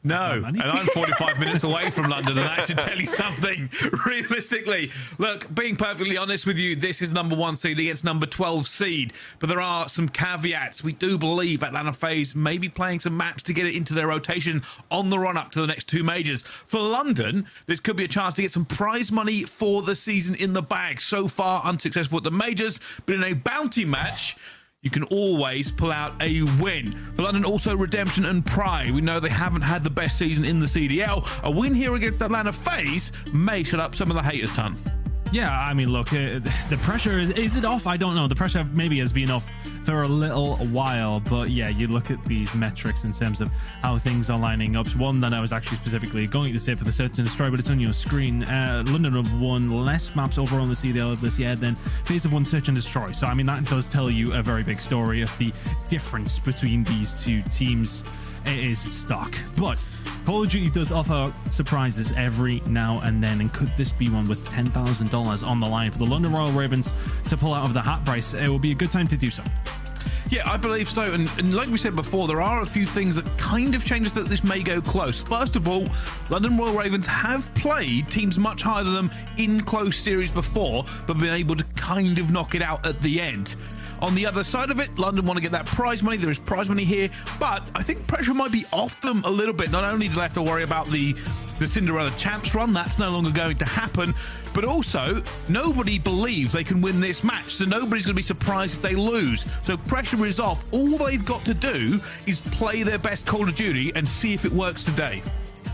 No, and I'm 45 minutes away from London, and that should tell you something. Realistically, look, being perfectly honest with you, this is number 1 seed against number 12 seed, but there are some caveats. We do believe Atlanta FaZe may be playing some maps to get it into their rotation on the run up to the next 2 majors. For London, this could be a chance to get some prize money for the season in the bag. So far, unsuccessful at the majors, but in a bounty match, you can always pull out a win. For London, also redemption and pride. We know they haven't had the best season in the CDL. A win here against Atlanta FaZe may shut up some of the haters' tongue. Yeah, I mean, look, the pressure, is it off? I don't know. The pressure maybe has been off for a little while, but yeah, you look at these metrics in terms of how things are lining up. One that I was actually specifically going to say for the Search and Destroy, but it's on your screen. London have won less maps overall in the CDL this year than FaZe have won Search and Destroy. So, I mean, that does tell you a very big story of the difference between these two teams. It is stark, but Call of Duty does offer surprises every now and then, and could this be one with $10,000 on the line for the London Royal Ravens to pull out of the hat, Bryce? It will be a good time to do so. Yeah, I believe so. And like we said before, there are a few things that kind of changes that this may go close. First of all, London Royal Ravens have played teams much higher than them in close series before, but been able to kind of knock it out at the end. On the other side of it, London want to get that prize money. There is prize money here, but I think pressure might be off them a little bit. Not only do they have to worry about the Cinderella Champs run, that's no longer going to happen, but also nobody believes they can win this match, so nobody's going to be surprised if they lose. So pressure is off. All they've got to do is play their best Call of Duty and see if it works today.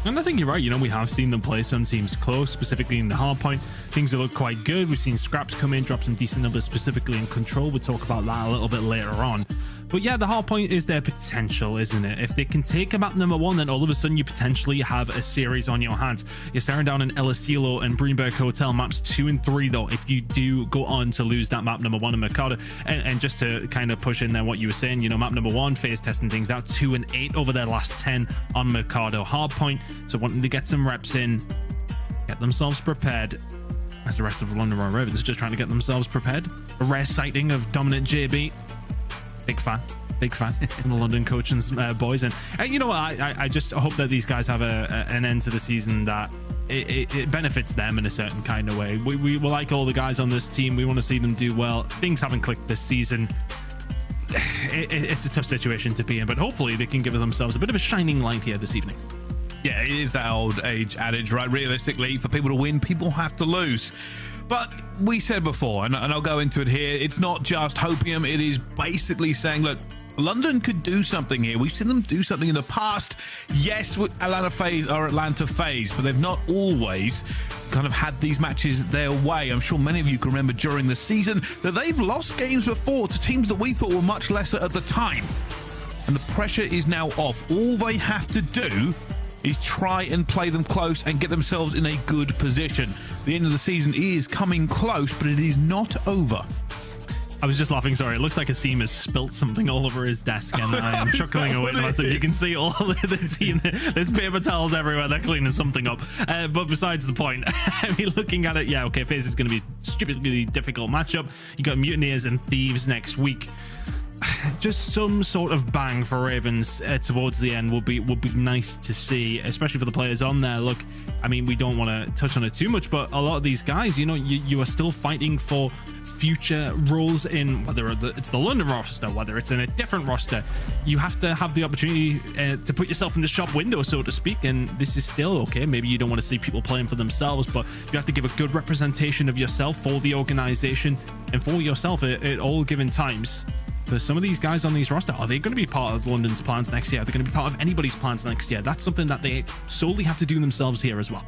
And I think you're right. You know, we have seen them play some teams close, specifically in the hard point. Things that look quite good. We've seen Scrapz come in, drop some decent numbers, specifically in control. We'll talk about that a little bit later on. But yeah, the hard point is their potential, isn't it? If they can take a map number 1, then all of a sudden you potentially have a series on your hands. You're staring down in El Estilo and Greenberg Hotel maps 2 and 3, though, if you do go on to lose that map number 1 in Mercado. And just to kind of push in there what you were saying, you know, map number 1, FaZe testing things out, 2 and 8 over their last 10 on Mercado hard point. So wanting to get some reps in, get themselves prepared. As the rest of the London Royal Ravens just trying to get themselves prepared. A rare sighting of dominant JB. Big fan in the London coaching boys. And you know what, I just hope that these guys have an end to the season that it benefits them in a certain kind of way. We like all the guys on this team. We want to see them do well. Things haven't clicked this season. It's a tough situation to be in, but hopefully they can give themselves a bit of a shining light here this evening. Yeah, it is that old age adage, right? Realistically, for people to win, people have to lose. But we said before, and I'll go into it here, it's not just hopium. It is basically saying, look, London could do something here. We've seen them do something in the past. Yes, Atlanta FaZe are Atlanta FaZe, but they've not always kind of had these matches their way. I'm sure many of you can remember during the season that they've lost games before to teams that we thought were much lesser at the time. And the pressure is now off. All they have to do is try and play them close and get themselves in a good position. The end of the season is coming close, but it is not over. I was just laughing, sorry. It looks like Asim has spilt something all over his desk, and I am chuckling away to myself. You can see all the team. There's paper towels everywhere. They're cleaning something up. But besides the point, I mean, looking at it, yeah, okay, FaZe is going to be a stupidly difficult matchup. You got Mutineers and Thieves next week. Just some sort of bang for Ravens towards the end would be nice to see, especially for the players on there. Look, I mean, we don't want to touch on it too much, but a lot of these guys, you know, you are still fighting for future roles in, whether it's the London roster, whether it's in a different roster. You have to have the opportunity to put yourself in the shop window, so to speak, and this is still okay. Maybe you don't want to see people playing for themselves, but you have to give a good representation of yourself for the organization and for yourself at all given times. For some of these guys on these roster, are they going to be part of London's plans next year? Are they going to be part of anybody's plans next year? That's something that they solely have to do themselves here as well.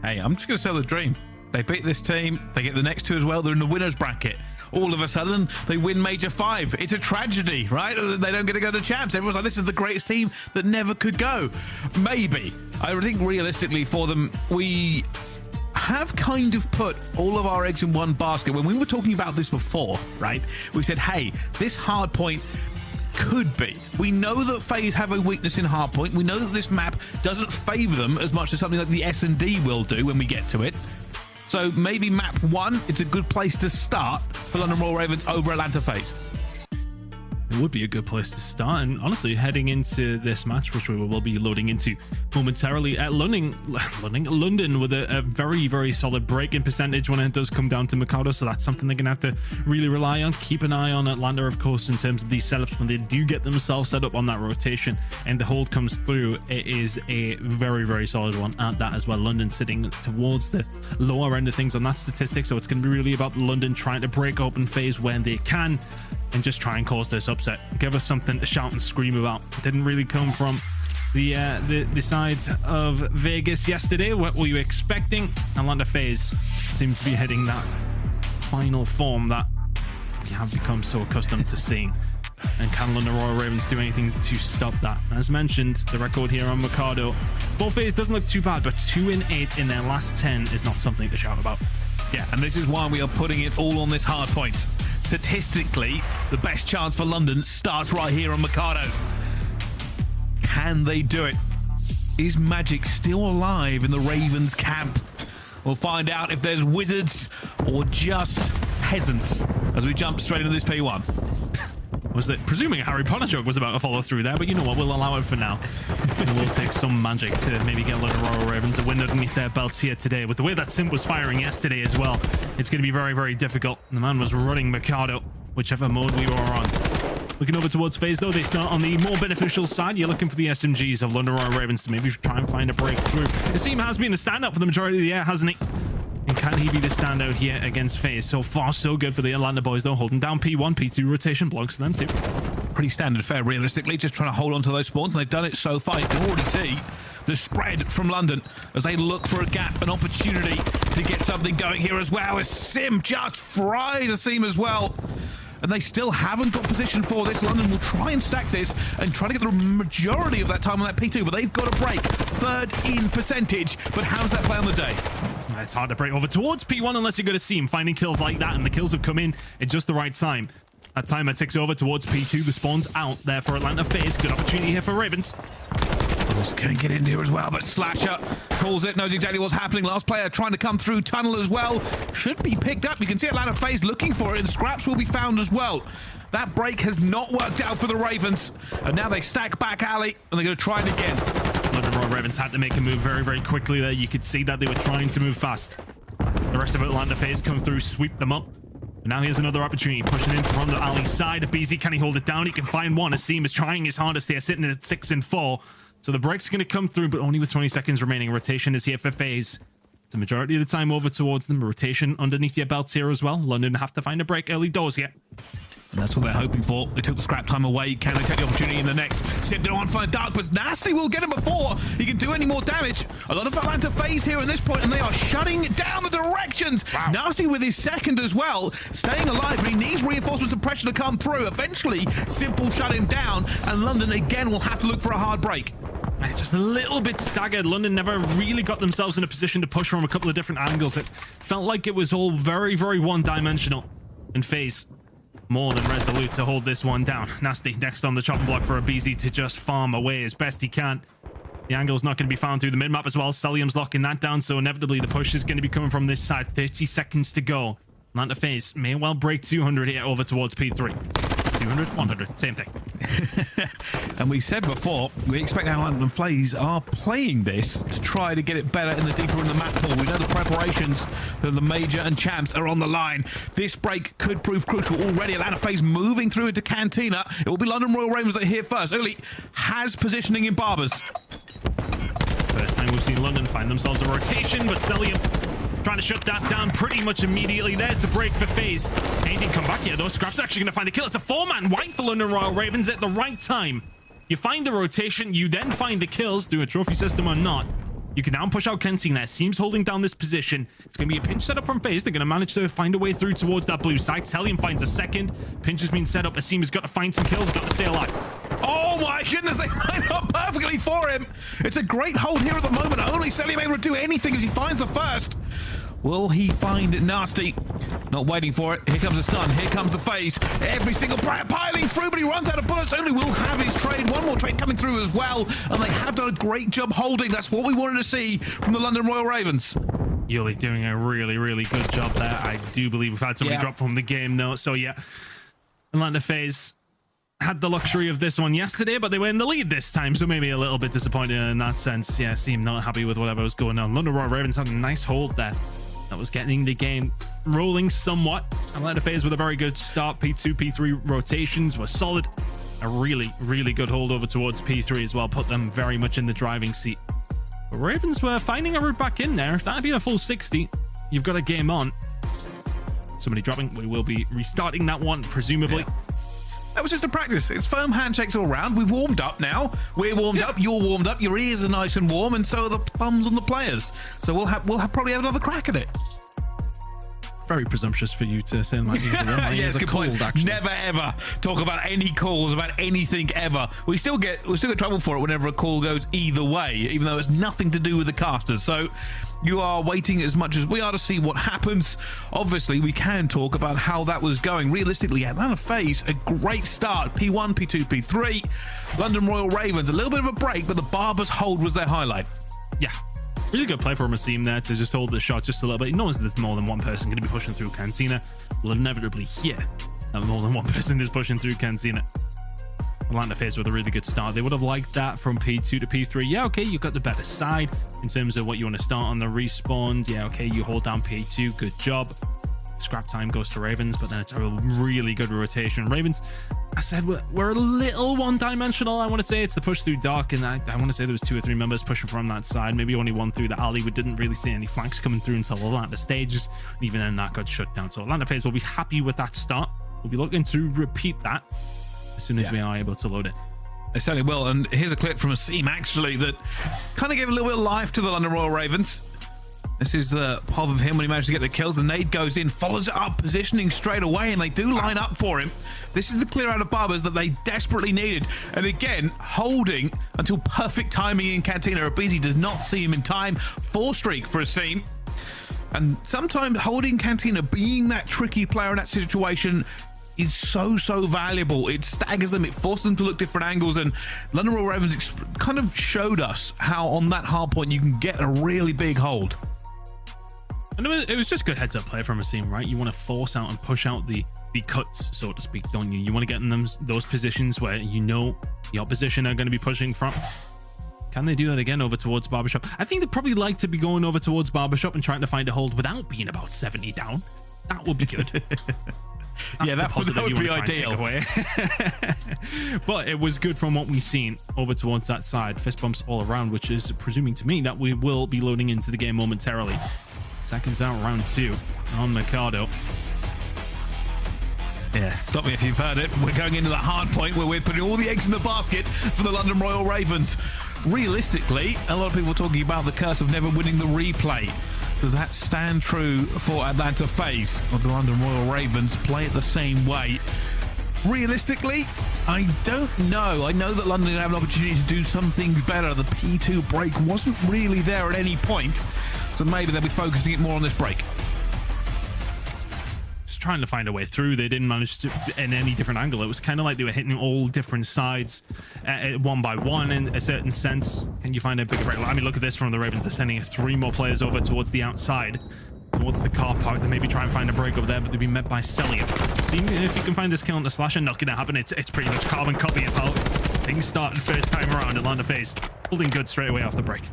Hey, I'm just going to sell the dream. They beat this team, they get the next 2 as well, they're in the winner's bracket. All of a sudden, they win Major 5. It's a tragedy, right? They don't get to go to champs. Everyone's like, this is the greatest team that never could go. Maybe. I think realistically for them, we have kind of put all of our eggs in one basket. When we were talking about this before, right, we said, hey, this hard point could be. We know that FaZe have a weakness in hardpoint. We know that this map doesn't favor them as much as something like the S&D will do when we get to it. So maybe map 1, it's a good place to start for London Royal Ravens over Atlanta FaZe. it would be a good place to start. And honestly, heading into this match, which we will be loading into momentarily at London with a very, very solid break-in percentage when it does come down to Mikado. So that's something they're going to have to really rely on. Keep an eye on Atlanta, of course, in terms of these setups when they do get themselves set up on that rotation and the hold comes through. It is a very, very solid one at that as well. London sitting towards the lower end of things on that statistic. So it's going to be really about London trying to break open FaZe when they can and just try and cause this upset. Give us something to shout and scream about. It didn't really come from the side of Vegas yesterday. What were you expecting? Atlanta FaZe seem to be hitting that final form that we have become so accustomed to seeing. And can London Royal Ravens do anything to stop that? As mentioned, the record here on Mikado for FaZe doesn't look too bad, but 2-8 in their last 10 is not something to shout about. Yeah, and this is why we are putting it all on this hard point. Statistically, the best chance for London starts right here on Mikado. Can they do it? Is magic still alive in the Ravens camp? We'll find out if there's wizards or just peasants as we jump straight into this P1. Was that presuming a Harry Potter joke was about to follow through there, but you know what, we'll allow it for now. And we'll take some magic to maybe get London Royal Ravens a win underneath their belts here today. With the way that Simp was firing yesterday as well, it's going to be very, very difficult. The man was running Mikado, whichever mode we were on. Looking over towards FaZe though, they start on the more beneficial side. You're looking for the SMGs of London Royal Ravens to maybe try and find a breakthrough. Asim has been the standout for the majority of the year, hasn't he? And can he be the standout here against FaZe? So far, so good for the Atlanta boys, though. Holding down P1, P2 rotation belongs to them, too. Pretty standard fare, realistically. Just trying to hold on to those spawns, and they've done it so far. You can already see the spread from London as they look for a gap, an opportunity to get something going here as well. As Simp just fried Asim as well. And they still haven't got position for this. London will try and stack this and try to get the majority of that time on that P2, but they've got a break. Third in percentage, but how does that play on the day? It's hard to break over towards P1 unless you're going to see him finding kills like that, and the kills have come in at just the right time. That timer ticks over towards P2. The spawn's out there for Atlanta FaZe. Good opportunity here for Ravens. Can get in here as well, but Slasher calls it, knows exactly what's happening. Last player trying to come through tunnel as well. Should be picked up. You can see Atlanta FaZe looking for it, and Scrapz will be found as well. That break has not worked out for the Ravens, and now they stack back alley, and they're going to try it again. London Royal Ravens had to make a move very, very quickly there. You could see that they were trying to move fast. The rest of Atlanta FaZe come through, sweep them up. And now here's another opportunity, pushing in from the alley side. aBeZy, can he hold it down? He can find one. Asim is trying his hardest there, sitting at 6 and 4. So the break's going to come through, but only with 20 seconds remaining. Rotation is here for FaZe. The majority of the time over towards them. Rotation underneath your belts here as well. London have to find a break early doors here. And that's what they're hoping for. They took the scrap time away. Can they take the opportunity in the next? Simp on find Dark, but Nastie will get him before he can do any more damage. A lot of Atlanta FaZe here at this point, and they are shutting down the directions. Wow. Nastie with his second as well, staying alive, but he needs reinforcements and pressure to come through. Eventually, Simp will shut him down, and London again will have to look for a hard break. Just a little bit staggered. London never really got themselves in a position to push from a couple of different angles. It felt like it was all very, very one-dimensional. And FaZe more than resolute to hold this one down. Nastie next on the chopping block for aBeZy to just farm away as best he can. The angle's not going to be found through the mid-map as well. Cellium's locking that down, so inevitably the push is going to be coming from this side. 30 seconds to go. Atlanta FaZe may well break 200 here over towards P3. 200, 100, same thing. And we said before, we expect Atlanta FaZe are playing this to try to get it better in the deeper in the map pool. We know the preparations for the major and champs are on the line. This break could prove crucial already. Atlanta FaZe moving through into Cantina. It will be London Royal Ravens that are here first. Early has positioning in Barbers. First time we've seen London find themselves a rotation, but Cellium trying to shut that down pretty much immediately. There's the break for FaZe. Anything come back here though. Scrapz actually going to find the kill. It's a 4-man white for London Royal Ravens at the right time. You find the rotation, you then find the kills through a trophy system or not. You can now push out Cantina. Seems holding down this position. It's going to be a pinch setup from FaZe. They're going to manage to find a way through towards that blue side. Cellium finds a second. Pinch has been set up. Asim has got to find some kills. Got to stay alive. Oh my goodness, they line up perfectly for him. It's a great hold here at the moment. Only Cellium able to do anything as he finds the first. Will he find Nastie? Not waiting for it. Here comes the stun. Here comes the FaZe. Every single player piling through, but he runs out of bullets. Only will have his trade. One more trade coming through as well. And they have done a great job holding. That's what we wanted to see from the London Royal Ravens. Yuli doing a really, really good job there. I do believe we've had somebody drop from the game though. So yeah, Atlanta FaZe had the luxury of this one yesterday, but they were in the lead this time, so maybe a little bit disappointed in that sense. Yeah, seemed not happy with whatever was going on. London Royal Ravens had a nice hold there. That was getting the game rolling somewhat. Atlanta FaZe with a very good start. P2, P3 rotations were solid. A really, really good hold over towards P3 as well. Put them very much in the driving seat. But Ravens were finding a route back in there. If that'd be a full 60, you've got a game on. Somebody dropping. We will be restarting that one, presumably. Yeah. That was just a practice. It's firm handshakes all around. We've warmed up now. We're warmed up. You're warmed up. Your ears are nice and warm, and so are the thumbs on the players. So we'll probably have another crack at it. Very presumptuous for you to say my ears are warm. My ears are cold, actually. Never ever talk about any calls about anything ever. We still get trouble for it whenever a call goes either way, even though it's nothing to do with the casters. So you are waiting as much as we are to see what happens. Obviously, we can talk about how that was going. Realistically, Atlanta FaZe, a great start. P1, P2, P3. London Royal Ravens, a little bit of a break, but the Barber's hold was their highlight. Yeah. Really good play from Asim there to just hold the shot just a little bit. He knows there's more than one person going to be pushing through Cantina. We'll inevitably hear that more than one person is pushing through Cantina. Atlanta FaZe with a really good start. They would have liked that from P2 to P3. Yeah, okay, you got the better side in terms of what you want to start on the respawn. Yeah, okay, you hold down P2. Good job. Scrap time goes to Ravens, but then it's a really good rotation. Ravens, I said we're a little one-dimensional. I want to say it's the push through dark, and I want to say there was 2 or 3 members pushing from that side. Maybe only one through the alley. We didn't really see any flanks coming through until the latter stages. And even then, that got shut down. So Atlanta FaZe will be happy with that start. We'll be looking to repeat that as soon as we are able to load it. They certainly will. And here's a clip from Asim, actually, that kind of gave a little bit of life to the London Royal Ravens. This is the pop of him when he managed to get the kills. The nade goes in, follows it up, positioning straight away, and they do line up for him. This is the clear out of Barbers that they desperately needed. And again, holding until perfect timing in Cantina. aBeZy does not see him in time. 4 streak for Asim. And sometimes holding Cantina, being that tricky player in that situation, is so valuable. It staggers them, it forces them to look different angles, and London Royal Ravens kind of showed us how on that hard point you can get a really big hold. And it was just good heads-up play from Asim, right? You want to force out and push out the cuts, so to speak, don't you? You want to get in those positions where you know the opposition are going to be pushing from. Can they do that again over towards Barbershop? I think they'd probably like to be going over towards Barbershop and trying to find a hold without being about 70 down. That would be good. Yeah, that would be ideal. But it was good from what we've seen over towards that side. Fist bumps all around, which is presuming to me that we will be loading into the game momentarily. Seconds out, round 2 on Mikado. Yeah, stop me if you've heard it. We're going into the hard point where we're putting all the eggs in the basket for the London Royal Ravens. Realistically, a lot of people are talking about the curse of never winning the replay. Does that stand true for Atlanta FaZe? Or do the London Royal Ravens play it the same way? Realistically, I don't know. I know that London have an opportunity to do something better. The P2 break wasn't really there at any point, so maybe they'll be focusing it more on this break. Just trying to find a way through. They didn't manage to in any different angle. It was kind of like they were hitting all different sides one by one in a certain sense. Can you find a bigger break? I mean, look at this from the Ravens. They're sending 3 more players over towards the outside, towards the car park. They maybe try and find a break over there, but they'll be met by Cellium. See if you can find this kill on the slasher. Not gonna happen. It's pretty much carbon copy of how things started first time around. Atlanta FaZe holding good straight away off the break.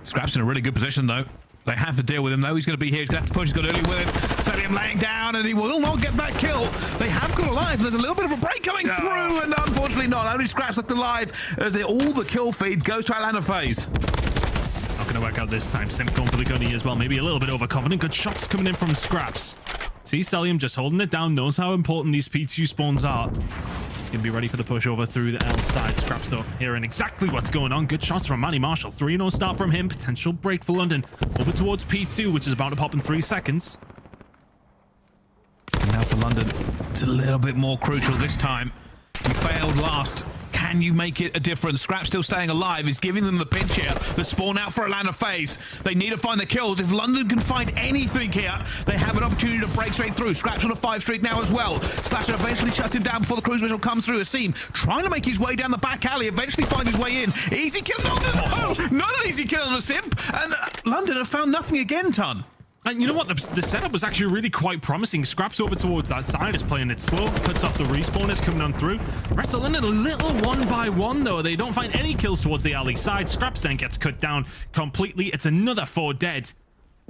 Scrapz in a really good position though. They have to deal with him though. He's going to be here. He's going to have to push. He's got early with him. Cellium laying down, and he will not get that kill. They have got alive. There's a little bit of a break coming through, and unfortunately not. Only Scrapz left alive as all the kill feed goes to Atlanta FaZe. Not going to work out this time. Simp going for the gunny as well. Maybe a little bit overconfident. Good shots coming in from Scrapz. See Cellium just holding it down. Knows how important these P2 spawns are. He's going to be ready for the push over through the L side. Scrapz though hearing exactly what's going on. Good shots from Manny Marshall. 3-0 start from him. Potential break for London. Over towards P2, which is about to pop in 3 seconds. And now for London, it's a little bit more crucial this time. You failed last. Can you make it a difference? Scrapz still staying alive is giving them the pinch here. The spawn out for Atlanta FaZe. They need to find the kills. If London can find anything here, they have an opportunity to break straight through. Scrapz on a 5 streak now as well. Slasher eventually shuts him down before the cruise missile comes through. Asim trying to make his way down the back alley, eventually find his way in. Easy kill. No, not an easy kill on a Simp. And London have found nothing again, Ton. And you know what? The setup was actually really quite promising. Scrapz over towards that side is playing it slow, cuts off the respawners coming on through. Rest of London a little one by one, though. They don't find any kills towards the alley side. Scrapz then gets cut down completely. It's another 4 dead.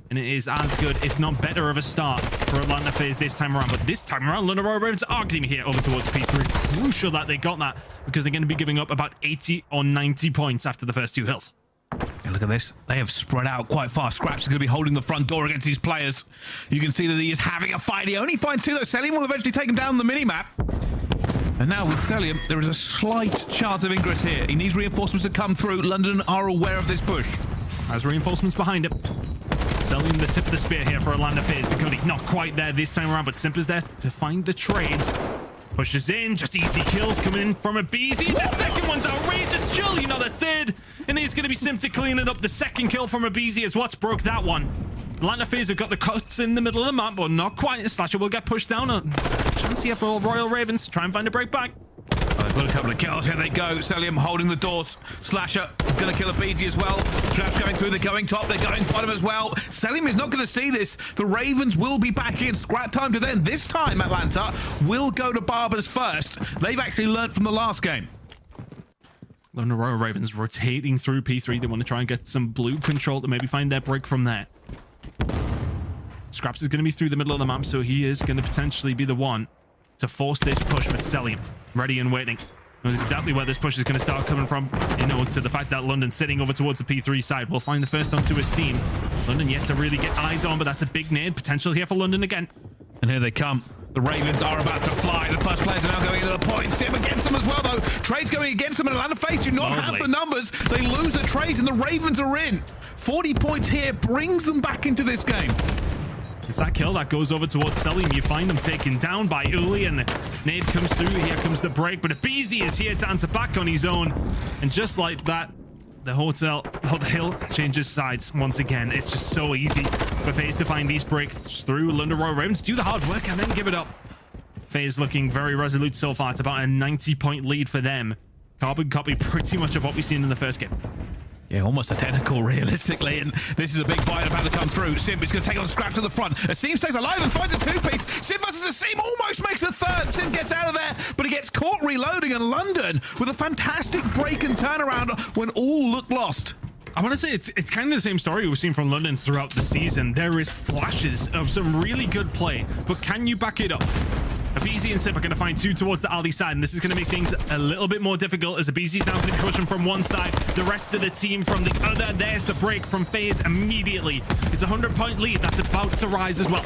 And it is as good, if not better, of a start for Atlanta FaZe this time around. But this time around, London Royal Ravens are getting here over towards P3. Crucial that they got that, because they're going to be giving up about 80 or 90 points after the first 2 hills. Yeah, look at this. They have spread out quite far. Scrapz is going to be holding the front door against these players. You can see that he is having a fight. He only finds 2, though. Cellium will eventually take him down on the mini-map. And now with Cellium, there is a slight chance of ingress here. He needs reinforcements to come through. London are aware of this push. Has reinforcements behind him. Cellium the tip of the spear here for Atlanta FaZe. The Cody not quite there this time around, but Simp is there to find the trades. Pushes in, just easy kills coming in from aBeZy. The second one's outrageous, surely not a third. And it's going to be Simp to clean it up. The second kill from aBeZy is what's broke that one. Atlanta FaZe have got the cuts in the middle of the map, but not quite. Slasher will get pushed down. A chance here for Royal Ravens to try and find a break back. They've got a couple of kills. Here they go. Cellium holding the doors. Slasher going to kill aBeZy as well. Traps going through. They're going top. They're going bottom as well. Cellium is not going to see this. The Ravens will be back in. Scrap time to then. This time, Atlanta will go to Barbers first. They've actually learnt from the last game. London Royal Ravens rotating through P3. They want to try and get some blue control to maybe find their break from there. Scrapz is going to be through the middle of the map, so he is going to potentially be the one to force this push with Cellium ready and waiting. Knows exactly where this push is going to start coming from, you know, to the fact that London's sitting over towards the P3 side. We'll find the first onto Asim. London yet to really get eyes on, but that's a big nade potential here for London again. And here they come. The Ravens are about to fly. The first players are now going into the point. Simp against them as well, though. Trades going against them, and Atlanta FaZe do not have the numbers. They lose the trades, and the Ravens are in. 40 points here brings them back into this game. It's that kill that goes over towards Cellium. You find them taken down by Uli, and the nade comes through. Here comes the break, but aBeZy is here to answer back on his own. And just like that, the hill changes sides once again. It's just so easy for FaZe to find these breaks through. London Royal Ravens do the hard work and then give it up. FaZe looking very resolute so far. It's about a 90-point lead for them. Carbon copy pretty much of what we've seen in the first game. Yeah, almost identical, realistically, and this is a big fight about to come through. Simp is going to take on Scrapz to the front. Asim stays alive and finds a 2-piece. Simp versus Asim almost makes a third. Simp gets out of there, but he gets caught reloading, and London with a fantastic break and turnaround when all look lost. I want to say it's kind of the same story we've seen from London throughout the season. There is flashes of some really good play, but can you back it up? aBeZy and Simp are going to find 2 towards the alley side, and this is going to make things a little bit more difficult as aBeZy's now going to push him from one side, the rest of the team from the other. There's the break from FaZe immediately. It's a 100-point lead that's about to rise as well.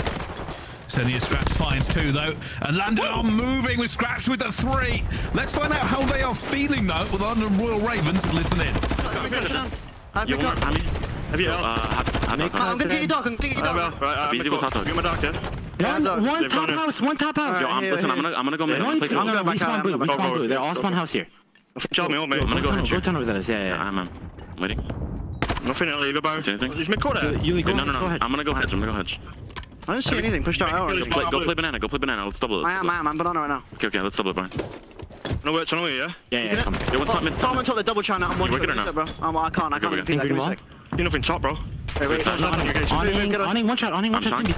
Senior Scrapz finds 2, though, and London are moving with Scrapz with the 3. Let's find out how they are feeling, though, with London Royal Ravens. Listen in. I'm gonna get your dog. aBeZy was hot dog. Give my dog, yeah? One top house. Yo, listen, I'm gonna go mid. I'm gonna respawn blue. They're all spawn house here. Show me, mate. I'm gonna go hedge. Go tunnel with us. Yeah. I'm waiting. Nothing to leave about. Anything? Is me caught there? No. I'm gonna go hedge. I don't see anything. Push down out. Go play banana. Let's double it. I'm banana right now. Okay, let's double it, Brian. No wait, tunnel here, yeah? Yeah. Come. Yo, what's top mid? Farm until they're double trying out. I'm one working or not? bro. I can't repeat that. Give me a sec. You're nothing top, bro. Wait. Awning, one shot. Telling you.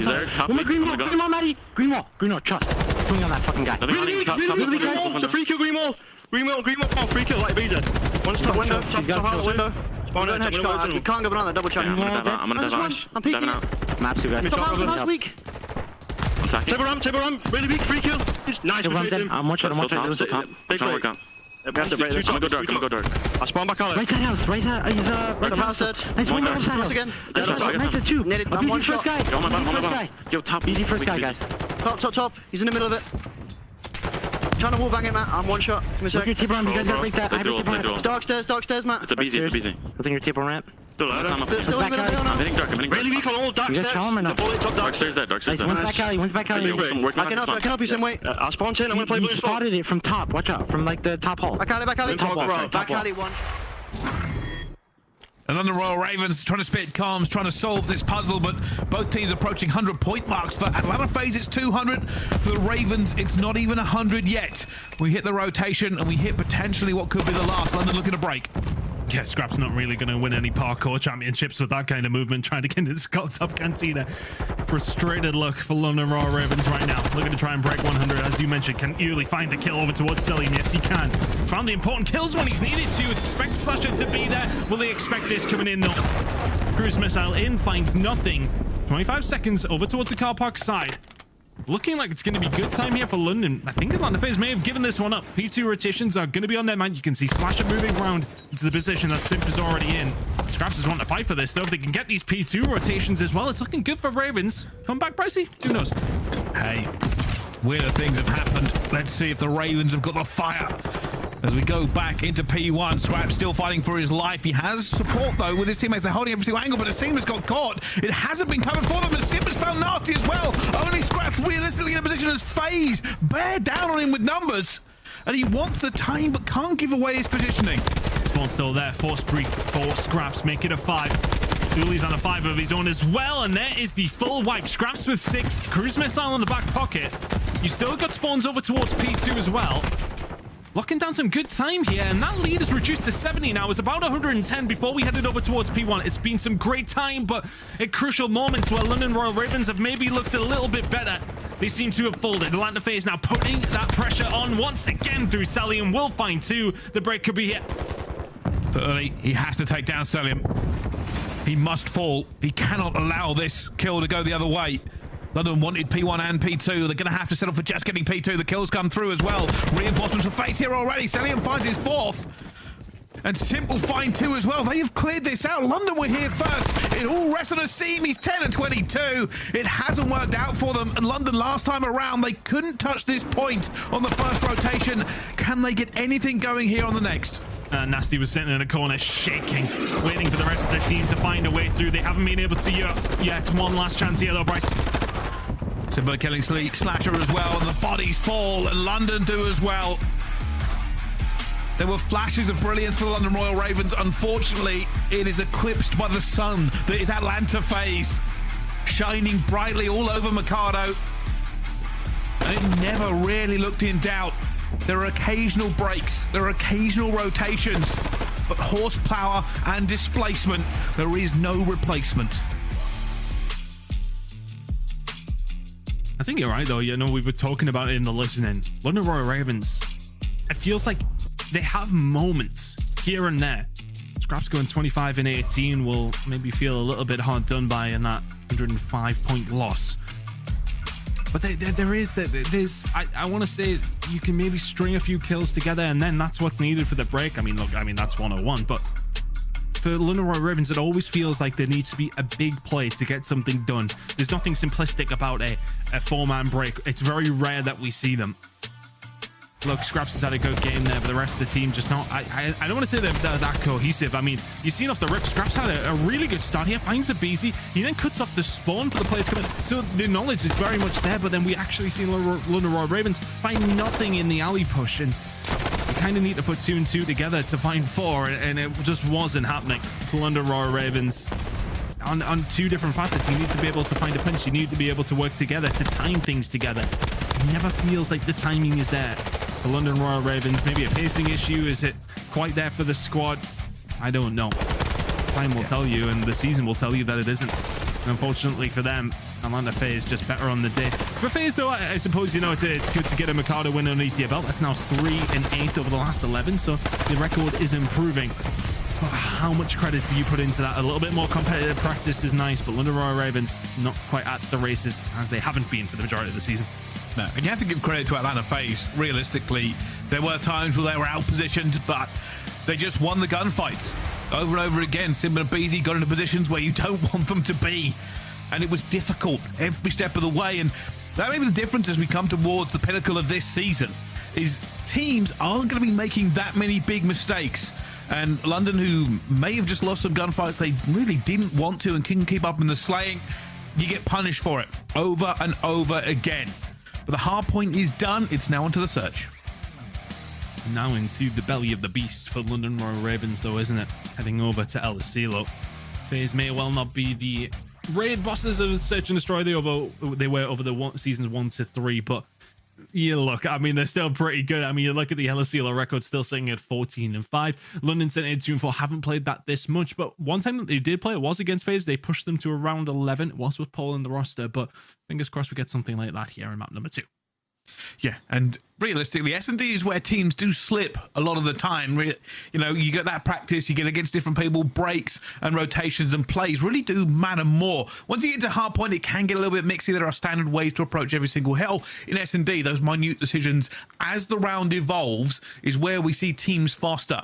there, top One more mid. green wall, Maddie. Green wall, trust. Swing on that fucking guy. It's a free kill, green wall. Green wall, free kill, like aBeZy. One top window, top out window. Spawn out, we can't go banana, double check. I'm gonna dive out. I'm peeking it. Maps, you guys. Last week. Table ramp, really weak, free kill. Nice, I'm one shot. Big break. We have to break this. I'm gonna go dark. I spawn back out. Right side house. Right house. Nice one. Right side house again. Nice 2. I'm one shot. Yo, my bottom. Yo, top. Easy first guy, guys. Top. He's in the middle of it. Trying to wall bang it, Matt. I'm one shot. Give me a sec. Look your table ramp. You guys gotta break that. I have your table ramp. Dark stairs, Matt. It's aBeZy. I think your table ramp. Still in the middle I'm hitting dark. Really weak on all dark You stairs. guys calm or not? Dark stairs dead. Nice. One's back alley. I can help you some way. I'll spawn in. I'm gonna play blue. He spotted it from top. Watch out. From like the top hall. Back alley. Top wall. Back alley one. And then the Royal Ravens trying to spit comms, trying to solve this puzzle, but both teams approaching 100-point marks. For Atlanta FaZe, it's 200. For the Ravens, it's not even 100 yet. We hit the rotation, and we hit potentially what could be the last. London looking to break. Yeah, Scrapz not really going to win any parkour championships with that kind of movement, trying to get into the Scott Top Cantina. Frustrated look for London Royal Ravens right now. Looking to try and break 100, as you mentioned. Can Uli find the kill over towards Cellium? Yes, he can. He's found the important kills when he's needed to. Expect Slasher to be there. Will they expect this coming in, though? Cruise missile in, finds nothing. 25 seconds over towards the car park side. Looking like it's going to be good time here for London. I think Atlanta FaZe may have given this one up. P2 rotations are going to be on their man. You can see Slasher moving around into the position that Simp is already in. Scrapz is wanting to fight for this, though. If they can get these P2 rotations as well, it's looking good for Ravens. Come back, Pricey? Who knows? Hey, weirder things have happened. Let's see if the Ravens have got the fire. As we go back into P1, Scrapz still fighting for his life. He has support, though, with his teammates. They're holding every single angle, but Asim has got caught. It hasn't been covered for them, and Simp has found Nastie as well. Only Scrapz realistically in a position as FaZe bear down on him with numbers. And he wants the time, but can't give away his positioning. Spawn still there. Force break for Scrapz. Make it a 5. Uli's on a 5 of his own as well, and there is the full wipe. Scrapz with 6. Cruise missile in the back pocket. You still got spawns over towards P2 as well. Locking down some good time here, and that lead is reduced to 70 now. It was about 110 before we headed over towards P1. It's been some great time, but at crucial moments where London Royal Ravens have maybe looked a little bit better, they seem to have folded. Atlanta FaZe now putting that pressure on once again through Cellium. Will find 2. The break could be here. But early, he has to take down Cellium. He must fall. He cannot allow this kill to go the other way. London wanted P1 and P2. They're going to have to settle for just getting P2. The kills come through as well. Reinforcements for FaZe here already. Cellium finds his 4th. And Simp will find 2 as well. They have cleared this out. London were here first. It all rests on Asim. He's 10 and 22. It hasn't worked out for them. And London last time around, they couldn't touch this point on the first rotation. Can they get anything going here on the next? Nastie was sitting in a corner shaking, waiting for the rest of the team to find a way through. They haven't been able to yet. One last chance here, though, Bryce. Simba killing Slasher as well, and the bodies fall, and London do as well. There were flashes of brilliance for the London Royal Ravens. Unfortunately, it is eclipsed by the sun that is Atlanta FaZe, shining brightly all over Mikado. And it never really looked in doubt. There are occasional breaks, there are occasional rotations, but horsepower and displacement, there is no replacement. I think you're right, though. You know, we were talking about it in the listening. London Royal Ravens, it feels like they have moments here and there. Scrapz going 25 and 18 will maybe feel a little bit hard done by in that 105-point loss. But there's I want to say you can maybe string a few kills together, and then that's what's needed for the break. I mean, look, that's 101, but for London Royal Ravens, it always feels like there needs to be a big play to get something done. There's nothing simplistic about a 4-man break. It's very rare that we see them. Look, Scrapz has had a good game there, but the rest of the team just not... I don't want to say they're that cohesive. I mean, you've seen off the rip, Scrapz had a really good start here, finds aBeZy. He then cuts off the spawn for the players coming. So the knowledge is very much there, but then we actually see London Royal Ravens find nothing in the alley push, and you kind of need to put 2 and 2 together to find 4, and it just wasn't happening for London Royal Ravens. On 2 different facets, you need to be able to find a punch. You need to be able to work together, to time things together. It never feels like the timing is there. The London Royal Ravens, maybe a pacing issue. Is it quite there for the squad? I don't know. Time will tell you, and the season will tell you that it isn't. And unfortunately for them, Atlanta FaZe just better on the day. For FaZe, though, I suppose, you know, it's good to get a Mikado win underneath your belt. That's now 3 and 8 over the last 11, so the record is improving. But how much credit do you put into that? A little bit more competitive practice is nice, but London Royal Ravens not quite at the races as they haven't been for the majority of the season. No, and you have to give credit to Atlanta FaZe. Realistically, there were times where they were outpositioned, but they just won the gunfights over and over again. Simp and aBeZy got into positions where you don't want them to be, and it was difficult every step of the way. And that may be the difference as we come towards the pinnacle of this season, is teams aren't going to be making that many big mistakes. And London, who may have just lost some gunfights they really didn't want to and couldn't keep up in the slaying, you get punished for it over and over again. But the hard point is done. It's now onto the search. Now into the belly of the beast for London Royal Ravens, though, isn't it? Heading over to El Asilo. FaZe may well not be the raid bosses of Search and Destroy they were over the seasons 1 to 3, but Yeah, look, I mean, they're still pretty good. I mean, you look at the LSCL record, still sitting at 14-5. London sitting at 2-4, haven't played that this much, but one time that they did play, it was against FaZe. They pushed them to around 11. It was with Paul in the roster, but fingers crossed we get something like that here in map number 2. Yeah, and realistically, S&D is where teams do slip a lot of the time. You know, you get that practice, you get against different people, breaks and rotations and plays really do matter more. Once you get to hardpoint, it can get a little bit mixy. There are standard ways to approach every single hill. In S&D, those minute decisions as the round evolves is where we see teams foster.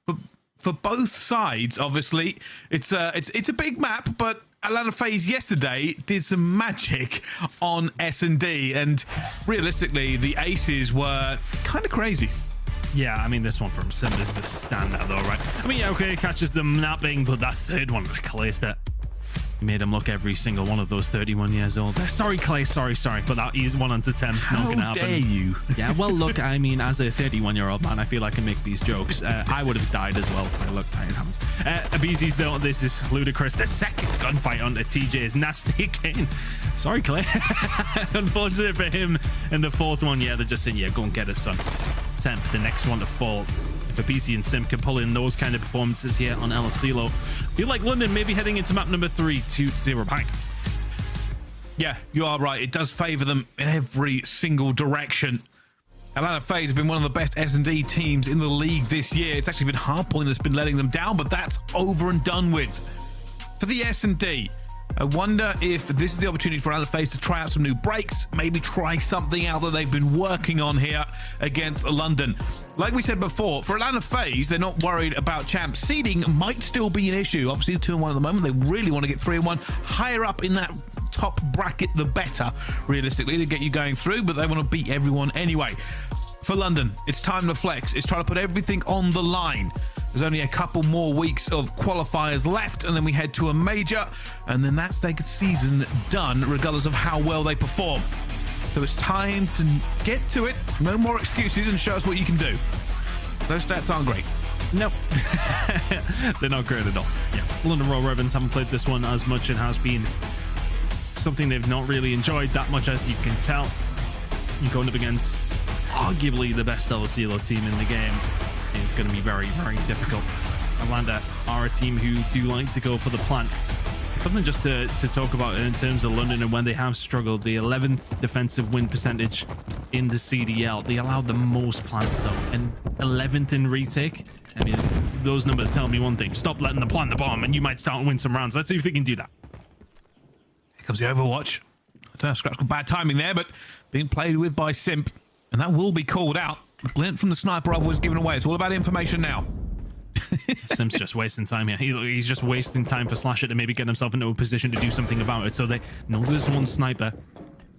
But for both sides, obviously, it's a big map, but Atlanta FaZe yesterday did some magic on S&D, and realistically, the aces were kind of crazy. Yeah, I mean, this one from Simp is the standout, though, right? I mean, yeah, okay, catches them napping, but that third one, Clay, that he made him look every single one of those 31 years old. Sorry, Clay, sorry, but that is 1 on 10. Not gonna happen. How dare you? Yeah, well, look, I mean, as a 31-year-old man, I feel I can make these jokes. I would have died as well. Look, it happens. aBeZy's though, this is ludicrous. The second gunfight onto TJ is Nasty again. Sorry, Clay. Unfortunate for him. And the fourth one, yeah, they're just saying, yeah, go and get it, son. Temp, the next one to fall. If aBeZy and Simp can pull in those kind of performances here on LSCL, feel like London maybe heading into map number 3 2-0 behind. Yeah, you are right. It does favor them in every single direction. Atlanta FaZe have been one of the best S&D teams in the league this year. It's actually been hardpoint that's been letting them down, but that's over and done with. For the S&D, I wonder if this is the opportunity for Atlanta FaZe to try out some new breaks, maybe try something out that they've been working on here against London. Like we said before, for Atlanta FaZe, they're not worried about champs. Seeding might still be an issue. Obviously, 2-1 at the moment. They really want to get 3-1. Higher up in that top bracket, the better, realistically, to get you going through, but they want to beat everyone anyway. For London, it's time to flex. It's trying to put everything on the line. There's only a couple more weeks of qualifiers left, and then we head to a major, and then that's their season done, regardless of how well they perform. So it's time to get to it. No more excuses, and show us what you can do. Those stats aren't great. Nope. They're not great at all. Yeah. London Royal Ravens haven't played this one as much. It has been something they've not really enjoyed that much, as you can tell. You're going up against arguably the best LSCL team in the game. It's going to be very, very difficult. Atlanta are a team who do like to go for the plant. Something just to talk about in terms of London and when they have struggled. The 11th defensive win percentage in the CDL. They allowed the most plants, though, and 11th in retake. I mean, those numbers tell me one thing. Stop letting them plant the bomb, and you might start and win some rounds. Let's see if we can do that. Here comes the Overwatch. I don't know, Scrapz got bad timing there, but being played with by Simp, and that will be called out. The glint from the sniper rifle was given away. It's all about information now. Simp's just wasting time here. He's just wasting time for Slasher to maybe get himself into a position to do something about it. So they know there's one sniper.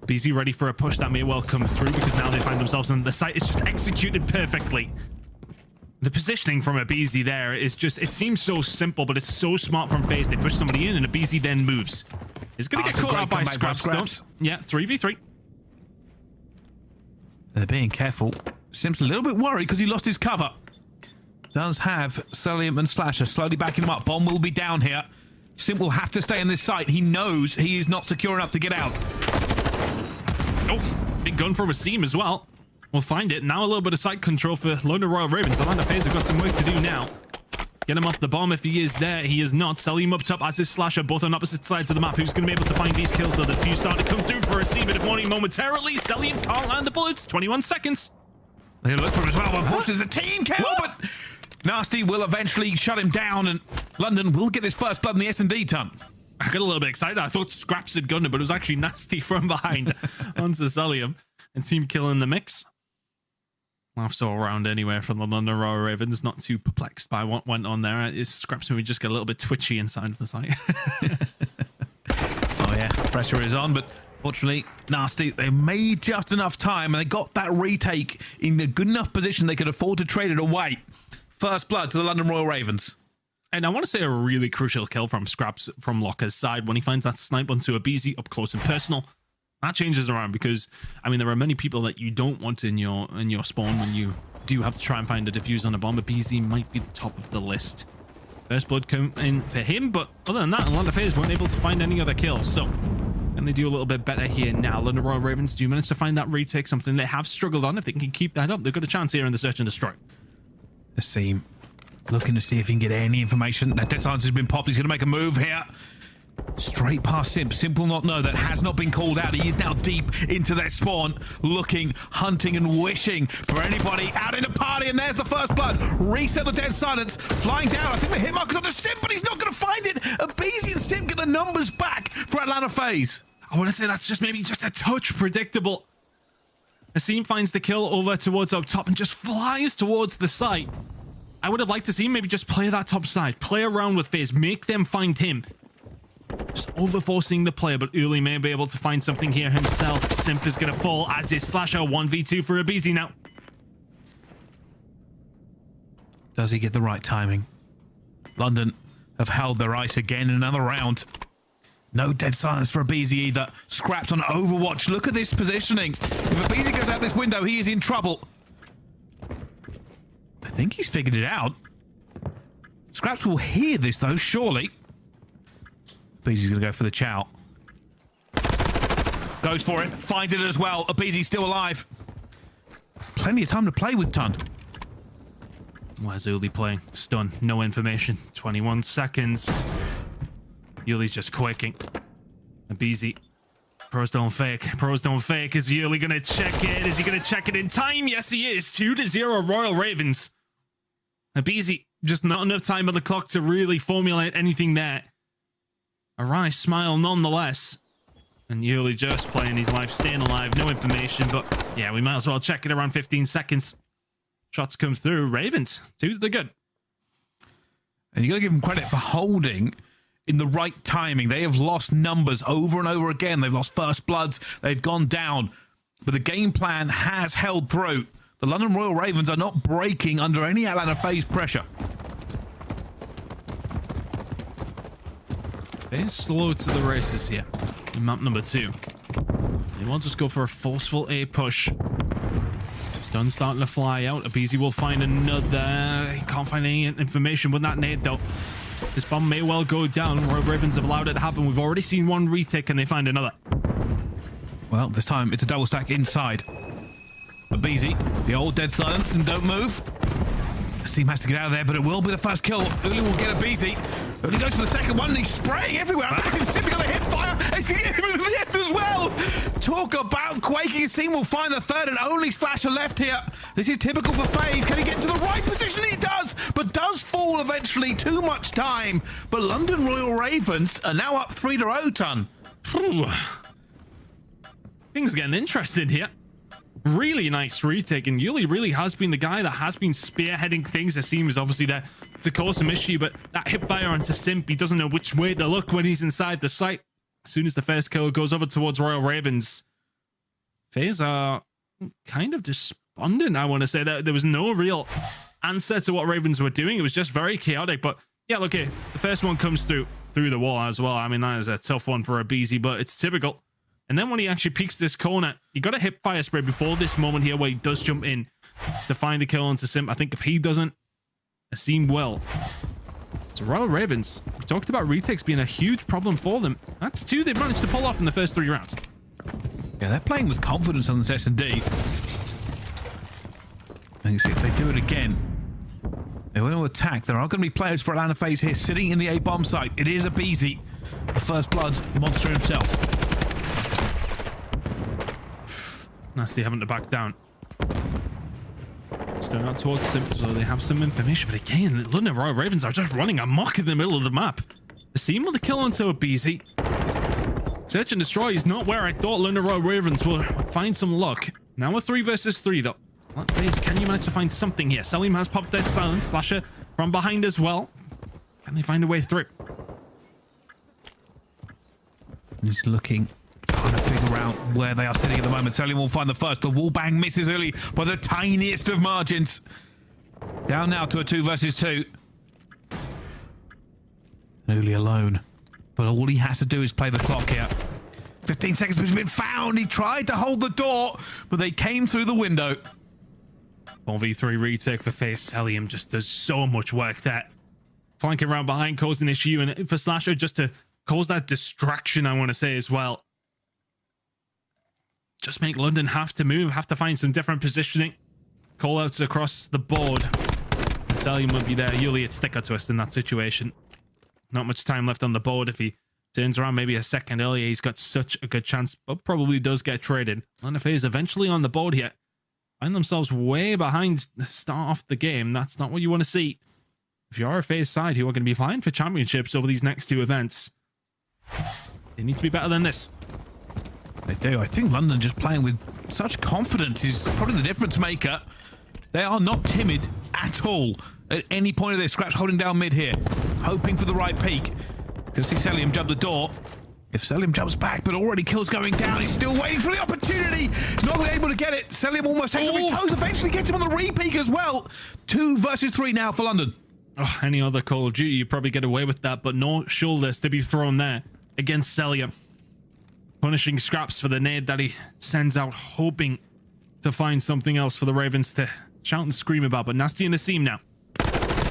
aBeZy ready for a push that may well come through, because now they find themselves in the site. It's just executed perfectly. The positioning from aBeZy there is just, it seems so simple, but it's so smart from FaZe. They push somebody in and aBeZy then moves. He's going to get caught out by Scrapz. Yeah, 3v3. They're being careful. Simp's a little bit worried because he lost his cover. Does have Cellium and Slasher slowly backing him up. Bomb will be down here. Simp will have to stay in this site. He knows he is not secure enough to get out. Oh, big gun from Asim as well. We'll find it. Now a little bit of site control for London Royal Ravens. Atlanta FaZe have got some work to do now. Get him off the bomb if he is there. He is not. Cellium up top as his Slasher, both on opposite sides of the map. Who's going to be able to find these kills, though? The few start to come through for Asim, but warning momentarily. Cellium can't land the bullets. 21 seconds. They look for him as well. Unfortunately, there's a team kill, but Nastie will eventually shut him down, and London will get this first blood in the S&D ton. I got a little bit excited. I thought Scrapz had gunned it, but it was actually Nastie from behind onto Cellium, and team kill in the mix. Laughs all around anywhere from the London Royal Ravens. Not too perplexed by what went on there. Scrapz maybe just get a little bit twitchy inside of the site. Oh yeah, pressure is on, but fortunately, Nastie, they made just enough time, and they got that retake in a good enough position they could afford to trade it away. First blood to the London Royal Ravens. And I want to say a really crucial kill from Scrapz from Røkkr's side when he finds that snipe onto aBeZy up close and personal. That changes around, because I mean there are many people that you don't want in your spawn when you do have to try and find a defuse on a bomb. aBeZy might be the top of the list. First blood come in for him, but other than that, Atlanta FaZe weren't able to find any other kills. So Can they do a little bit better here now? London Royal Ravens do manage to find that retake, something they have struggled on. If they can keep that up, they've got a chance here in the search and destroy. Asim looking to see if he can get any information. That dead silence has been popped. He's going to make a move here. Straight past Simp. Simp will not know. That has not been called out. He is now deep into their spawn, looking, hunting, and wishing for anybody out in the party. And there's the first blood. Reset the dead silence. Flying down. I think the hit marker's on the Simp, but he's not going to find it. aBeZy and Simp get the numbers back for Atlanta FaZe. I want to say that's just maybe just a touch predictable. Asim finds the kill over towards up top and just flies towards the site. I would have liked to see him maybe just play that top side, play around with FaZe, make them find him. Just overforcing the player, but Uli may be able to find something here himself. Simp is going to fall as his slasher. 1v2 for aBeZy now. Does he get the right timing? London have held their ice again in another round. No dead silence for aBeZy either. Scrapz on Overwatch. Look at this positioning. If aBeZy goes out this window, he is in trouble. I think he's figured it out. Scrapz will hear this though, surely. aBeZy's going to go for the chow. Goes for it. Finds it as well. aBeZy's still alive. Plenty of time to play with Ton. Where's Uli playing? Stun. No information. 21 seconds. Yuli's just quaking. aBeZy. Pros don't fake. Pros don't fake. Is Uli going to check it? Is he going to check it in time? Yes, he is. 2-0 Royal Ravens. aBeZy, just not enough time on the clock to really formulate anything there. A wry smile nonetheless. And Uli just playing his life, staying alive. No information, but yeah, we might as well check it around 15 seconds. Shots come through. Ravens, 2 to the good. And you got to give them credit for holding in the right timing. They have lost numbers over and over again. They've lost first bloods. They've gone down. But the game plan has held through. The London Royal Ravens are not breaking under any Atlanta FaZe pressure. They're slow to the races here in map number 2. They won't just go for a forceful A push. Stun starting to fly out. aBeZy will find another. He can't find any information with that nade though. This bomb may well go down. Royal Ravens have allowed it to happen. We've already seen one retake. Can they find another? Well, this time it's a double stack inside. aBeZy, the old dead silence and don't move. Asim has to get out of there, but it will be the first kill. Uli will get aBeZy. Uli goes for the second one and he's spraying everywhere. I'm actually Simp on the hip fire. And he hit him in the hip as well. Talk about quaking. Asim will find the third and only slasher left here. This is typical for FaZe. Can he get into the right position? He does, but does fall eventually. Too much time. But London Royal Ravens are now up 3-0, Ton. Things are getting interesting here. Really nice retake, and Uli really has been the guy that has been spearheading things. Asim is obviously there to cause some issue, but that hip fire onto Simp, he doesn't know which way to look when he's inside the site. As soon as the first kill goes over towards Royal Ravens, FaZe are kind of despondent, I want to say. That there was no real answer to what Ravens were doing. It was just very chaotic, but yeah, look here. The first one comes through the wall as well. I mean, that is a tough one for aBeZy, but it's typical. And then when he actually peeks this corner, he got a hip fire spray before this moment here where he does jump in to find the kill onto Simp. I think if he doesn't, Asim will. So Royal Ravens, we talked about retakes being a huge problem for them. That's 2 they've managed to pull off in the first 3 rounds. Yeah, they're playing with confidence on this S&D. And you see if they do it again, they want to attack. There are going to be players for Atlanta FaZe here sitting in the A bomb site. It is aBeZy, the first blood monster himself. Nastie having to back down. Still out towards Simp, so they have some information. But again, London Royal Ravens are just running amok in the middle of the map. Asim with the kill onto aBeZy. Search and destroy is not where I thought London Royal Ravens would find some luck. Now a 3 versus 3 though. FaZe, can you manage to find something here? Cellium has popped dead silence. Slasher from behind as well. Can they find a way through? He's looking, trying to figure out where they are sitting at the moment. Cellium will find the first. The wall bang misses early by the tiniest of margins. Down now to a 2 versus 2. Uli alone. But all he has to do is play the clock here. 15 seconds has been found. He tried to hold the door, but they came through the window. 4v3 retake for FaZe. Cellium just does so much work there. Flanking around behind, causing an issue, and for Slasher just to cause that distraction, I want to say as well. just make London have to move, have to find some different positioning. Call-outs across the board. Cellium would be there. Usually it's sticker twist in that situation. Not much time left on the board. If he turns around maybe a second earlier, he's got such a good chance, but probably does get traded. FaZe eventually on the board here. Find themselves way behind the start off the game. That's not what you want to see. If you are a FaZe side who are going to be vying for championships over these next 2 events, they need to be better than this. They do. I think London just playing with such confidence is probably the difference maker. They are not timid at all at any point of this. Scrapz holding down mid here, hoping for the right peak. Can see Cellium jump the door. If Cellium jumps back, but already kills going down, he's still waiting for the opportunity. Not able to get it. Cellium almost takes off his toes, eventually gets him on the re-peak as well. 2 versus 3 now for London. Oh, any other Call of Duty, you probably get away with that, but no shoulders to be thrown there against Cellium. Punishing Scrapz for the nade that he sends out, hoping to find something else for the Ravens to shout and scream about. But Nastie and Asim now.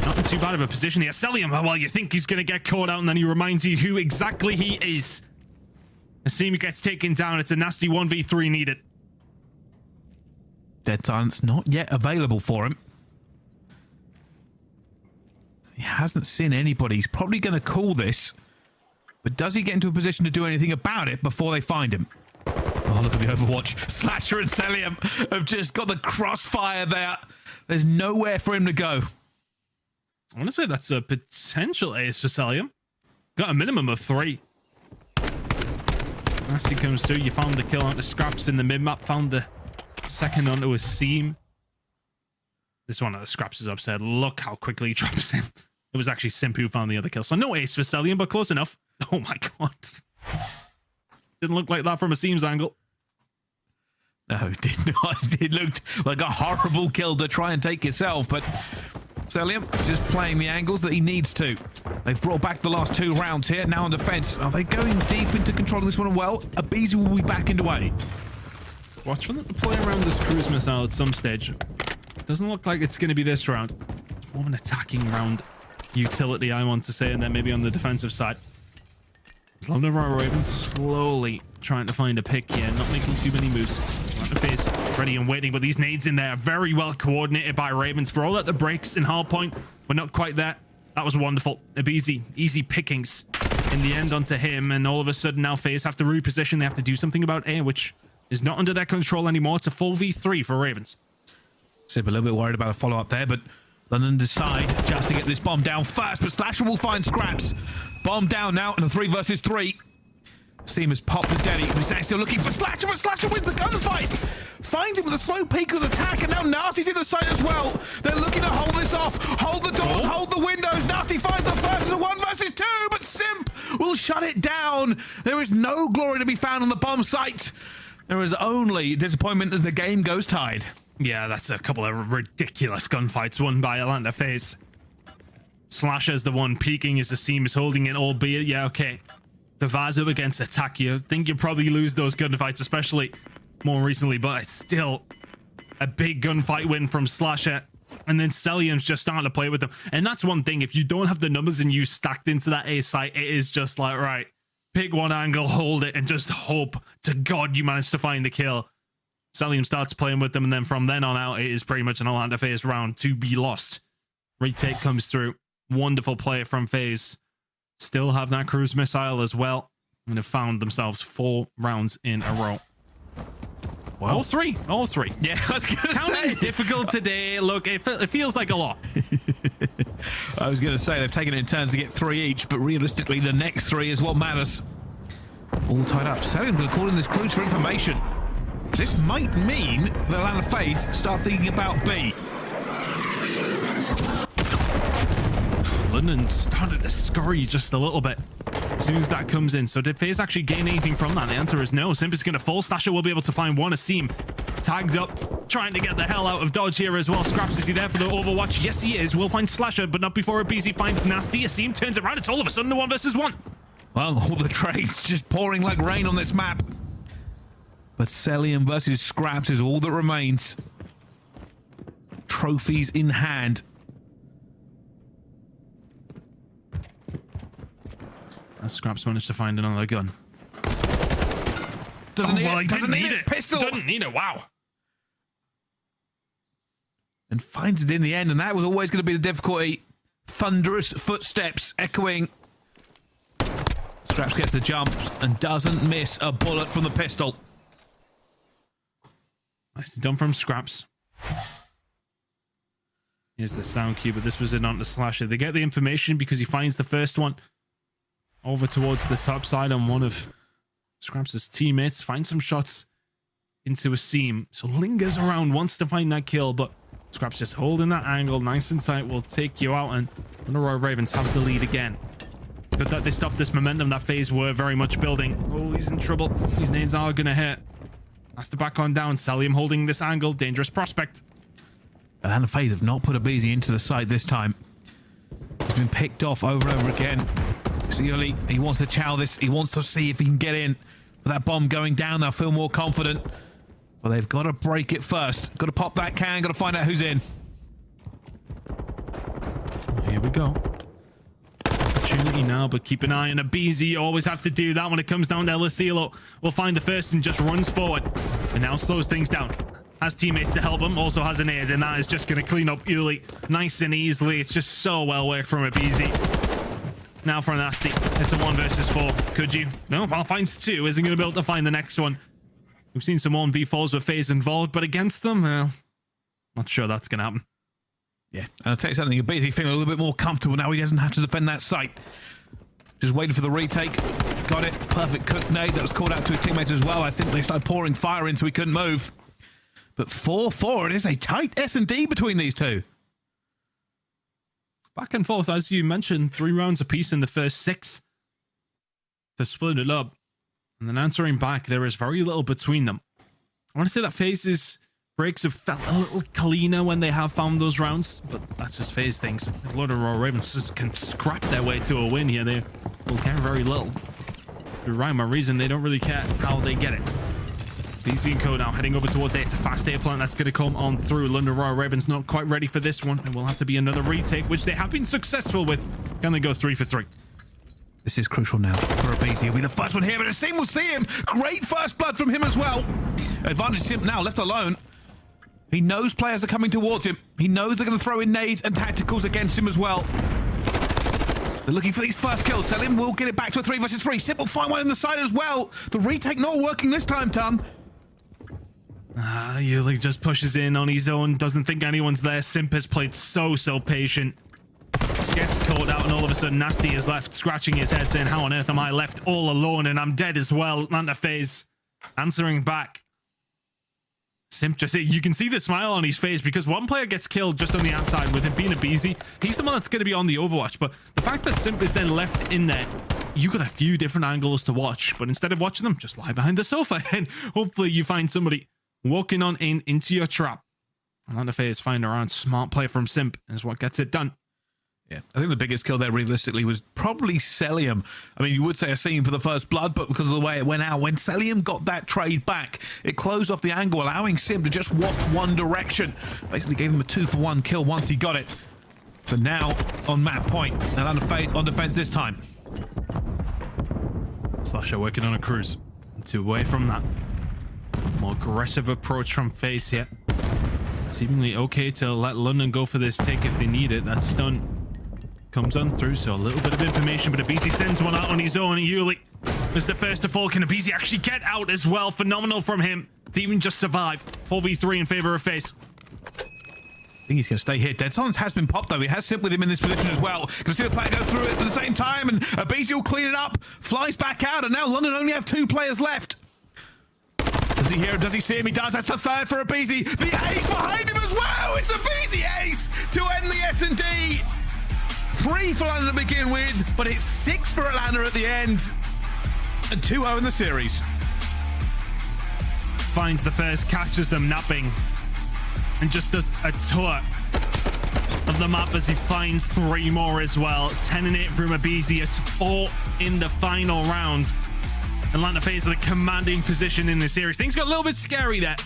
Not in too bad of a position here. Cellium, well, you think he's going to get caught out, and then he reminds you who exactly he is. Asim gets taken down. It's a nasty 1v3 needed. Dead silence not yet available for him. He hasn't seen anybody. He's probably going to call this. But does he get into a position to do anything about it before they find him? Oh, look at the Overwatch. Slasher and Cellium have just got the crossfire there. There's nowhere for him to go. I want to say that's a potential ace for Cellium. Got a minimum of 3. Nastie comes through. You found the kill onto Scrapz in the mid-map. Found the second onto Asim. This one of the Scrapz is upset. Look how quickly he drops him. It was actually Simp who found the other kill. So no ace for Cellium, but close enough. Oh my god. Didn't look like that from Asim's angle. No, it did not. It looked like a horrible kill to try and take yourself, but Cellium just playing the angles that he needs to. They've brought back the last 2 rounds here. Now on defense. Are they going deep into controlling this one? Well, aBeZy will be back into way. Watch for them to play around this cruise missile at some stage. Doesn't look like it's going to be this round. It's more of an attacking round utility, I want to say, and then maybe on the defensive side. London Ravens slowly trying to find a pick here, not making too many moves. FaZe ready and waiting, but these nades in there are very well coordinated by Ravens. For all that the breaks in hardpoint were not quite there, that was wonderful. aBeZy, easy pickings in the end onto him, and all of a sudden now FaZe have to reposition. They have to do something about A, which is not under their control anymore. It's a full v3 for Ravens. Simp a little bit worried about a follow-up there, but London decide just to get this bomb down first, but Slasher will find Scrapz. Bomb down now in a 3 versus 3. Asim has popped the Denny. He's still looking for Slasher, but Slasher wins the gunfight. Finds him with a slow peak of the attack, and now Nastie's in the site as well. They're looking to hold this off, hold the doors, hold the windows. Nastie finds the first as a 1 versus 2, but Simp will shut it down. There is no glory to be found on the bomb site. There is only disappointment as the game goes tied. Yeah, that's a couple of ridiculous gunfights won by Atlanta FaZe. Slasher's the one peeking as Asim is holding it, albeit, yeah, okay. Drazah against attack, you think you probably lose those gunfights, especially more recently, but it's still a big gunfight win from Slasher. And then Cellium's just starting to play with them. And that's one thing, if you don't have the numbers and you stacked into that A site, it is just like, right, pick one angle, hold it, and just hope to God you manage to find the kill. Cellium starts playing with them, and then from then on out, it is pretty much an Atlanta FaZe round to be lost. Retake comes through. Wonderful play from FaZe. Still have that cruise missile as well, and have found themselves 4 rounds in a row. Well, all three. Yeah, I was gonna Counting's say. difficult today. Look, it feels like a lot. I was going to say they've taken it in turns to get 3 each, but realistically, the next 3 is what matters. All tied up. Cellium going to call in this cruise for information. This might mean that Atlanta FaZe start thinking about B. London started to scurry just a little bit as soon as that comes in. So did FaZe actually gain anything from that? The answer is no. Simp is going to fall. Slasher will be able to find one. Asim tagged up, trying to get the hell out of dodge here as well. Scrapz, is he there for the overwatch? Yes, he is. We'll find Slasher, but not before aBeZy finds Nastie. Asim turns around. It's all of a sudden a 1 versus 1. Well, all the trades just pouring like rain on this map. But Cellium versus Scrapz is all that remains. Trophies in hand. As Scrapz managed to find another gun. Doesn't need well, it. he Doesn't didn't need it. Pistol. Doesn't need it. Wow. And finds it in the end, and that was always going to be the difficulty. Thunderous footsteps echoing. Scrapz gets the jumps and doesn't miss a bullet from the pistol. Nicely done from Scrapz. Here's the sound cue, but this was it on the slasher. They get the information because he finds the first one over towards the top side, and one of Scrapz' teammates finds some shots into Asim. So lingers around, wants to find that kill, but Scrapz just holding that angle nice and tight, will take you out, and Royal Ravens have the lead again. Good that they stopped this momentum that FaZe were very much building. Oh, he's in trouble. These nades are gonna hit. Has to back on down. Cellium holding this angle. Dangerous prospect. And FaZe have not put aBeZy into the site this time. He's been picked off over and over again. Clearly, he wants to chow this. He wants to see if he can get in. With that bomb going down, they'll feel more confident. But they've got to break it first. Got to pop that can. Got to find out who's in. Here we go. Opportunity now, but keep an eye on aBeZy. You always have to do that when it comes down to Elisilo. Will find the first and just runs forward. And now slows things down. Has teammates to help him. Also has an aid, and that is just going to clean up Uli nice and easily. It's just so well worked from aBeZy. Now for Nastie. It's a 1 versus 4. Could you? No, well, finds 2. Isn't going to be able to find the next one. We've seen some 1v4s with FaZe involved, but against them, well, not sure that's going to happen. Yeah, and I'll tell you something, aBeZy feeling a little bit more comfortable now. He doesn't have to defend that site. Just waiting for the retake. Got it. Perfect cook nade that was called out to his teammates as well. I think they started pouring fire in so he couldn't move. But 4-4, it is a tight S&D between these two. Back and forth, as you mentioned, 3 rounds apiece in the first 6 to split it up. And then answering back, there is very little between them. I want to say that FaZe's breaks have felt a little cleaner when they have found those rounds, but that's just FaZe things. If a lot of Royal Ravens just can scrap their way to a win here, they will care very little. For rhyme or reason, they don't really care how they get it. BC and Co now heading over towards A. It's a fast air plant that's going to come on through. London Royal Ravens not quite ready for this one. It will have to be another retake, which they have been successful with. Can they go 3 for 3? This is crucial now for aBeZy. He'll be the first one here, but Asim will see him. Great first blood from him as well. Advantage Simp now, left alone. He knows players are coming towards him. He knows they're going to throw in nades and tacticals against him as well. They're looking for these first kills. Cellium will get it back to a 3 versus 3. Simp will find one in the side as well. The retake not working this time, Ton. Uli just pushes in on his own. Doesn't think anyone's there. Simp has played so patient. Gets caught out, and all of a sudden Nastie is left scratching his head saying, how on earth am I left all alone and I'm dead as well? Atlanta FaZe answering back. Simp just, you can see the smile on his face because one player gets killed just on the outside with him being aBeZy. He's the one that's going to be on the Overwatch, but the fact that Simp is then left in there, you got a few different angles to watch, but instead of watching them, just lie behind the sofa and hopefully you find somebody walking on into your trap. Atlanta FaZe find around. Smart play from Simp is what gets it done. Yeah, I think the biggest kill there realistically was probably Cellium. I mean, you would say Asim for the first blood, but because of the way it went out, when Cellium got that trade back, it closed off the angle, allowing Simp to just watch one direction. Basically gave him a 2-for-1 kill once he got it. So now on map point, Atlanta FaZe on defense this time. Slasher working on a cruise. 2 away from that. More aggressive approach from FaZe here. Seemingly okay to let London go for this take if they need it. That stun comes on through, so a little bit of information, but aBeZy sends one out on his own. Uli is the first to fall. Can aBeZy actually get out as well? Phenomenal from him to even just survive. 4v3 in favor of FaZe. I think he's going to stay here. Dead Silence has been popped, though. He has Simp with him in this position as well. Going to see the player go through it at the same time, and aBeZy will clean it up, flies back out, and now London only have 2 players left. Does he hear him? Does he see him? He does. That's the 3rd for aBeZy. The ace behind him as well. It's aBeZy ace to end the S&D. 3 for Atlanta to begin with, but it's 6 for Atlanta at the end. And 2-0 in the series. Finds the first, catches them napping, and just does a tour of the map as he finds 3 more as well. 10 and 8 from aBeZy. It's 4 in the final round. Atlanta FaZe are the commanding position in this series. Things got a little bit scary there,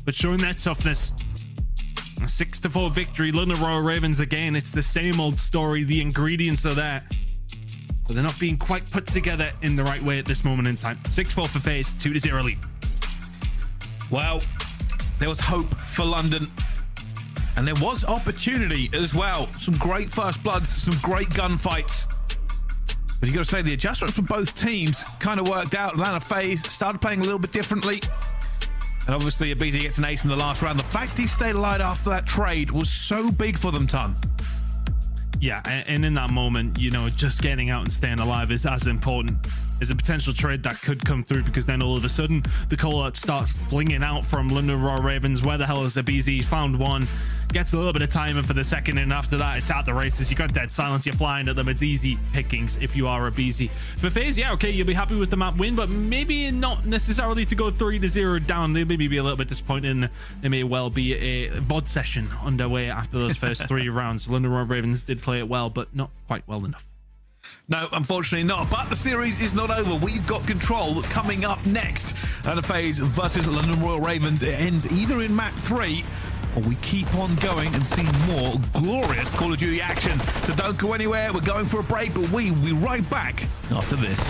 but showing their toughness. A 6-4 victory. London Royal Ravens again. It's the same old story. The ingredients are there. but they're not being quite put together in the right way at this moment in time. 6-4 for FaZe, 2-0 lead. Well, there was hope for London. And there was opportunity as well. Some great first bloods, some great gunfights. But you got to say, the adjustment from both teams kind of worked out. Atlanta FaZe started playing a little bit differently. And obviously, aBeZy gets an ace in the last round. The fact he stayed alive after that trade was so big for them, Ton. Yeah, and in that moment, you know, just getting out and staying alive is as important. There's a potential trade that could come through, because then all of a sudden the call-out starts flinging out from London Royal Ravens. Where the hell is aBeZy? Found one, gets a little bit of timing for the second, and after that it's out the races. You got dead silence, you're flying at them. It's easy pickings if you are aBeZy. For FaZe, yeah, okay, you'll be happy with the map win, but maybe not necessarily to go 3-0 down. They maybe be a little bit disappointed, and there may well be a VOD session underway after those first 3 rounds. London Royal Ravens did play it well, but not quite well enough. No, unfortunately not. But the series is not over. We've got control coming up next. And FaZe versus London Royal Ravens. It ends either in map 3, or we keep on going and see more glorious Call of Duty action. So don't go anywhere. We're going for a break, but we will be right back after this.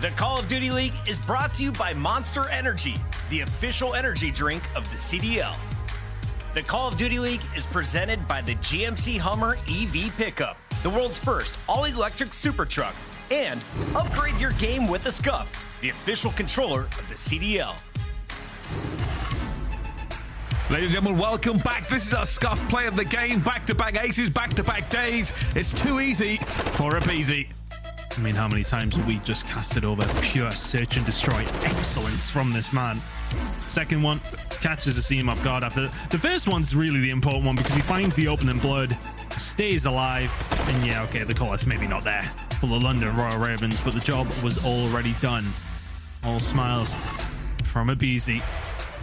The Call of Duty League is brought to you by Monster Energy, the official energy drink of the CDL. The Call of Duty League is presented by the GMC Hummer EV Pickup, the world's first all-electric super truck. And upgrade your game with the Scuff, the official controller of the CDL. Ladies and gentlemen, welcome back. This is our Scuff play of the game. Back-to-back aces, back-to-back days. It's too easy for aBeZy. I mean, how many times have we just casted over pure search and destroy excellence from this man? Second one catches Asim off guard after. The first one's really the important one because he finds the opening blood, stays alive, and yeah, okay, the call-out's maybe not there for the London Royal Ravens, but the job was already done. All smiles from aBeZy.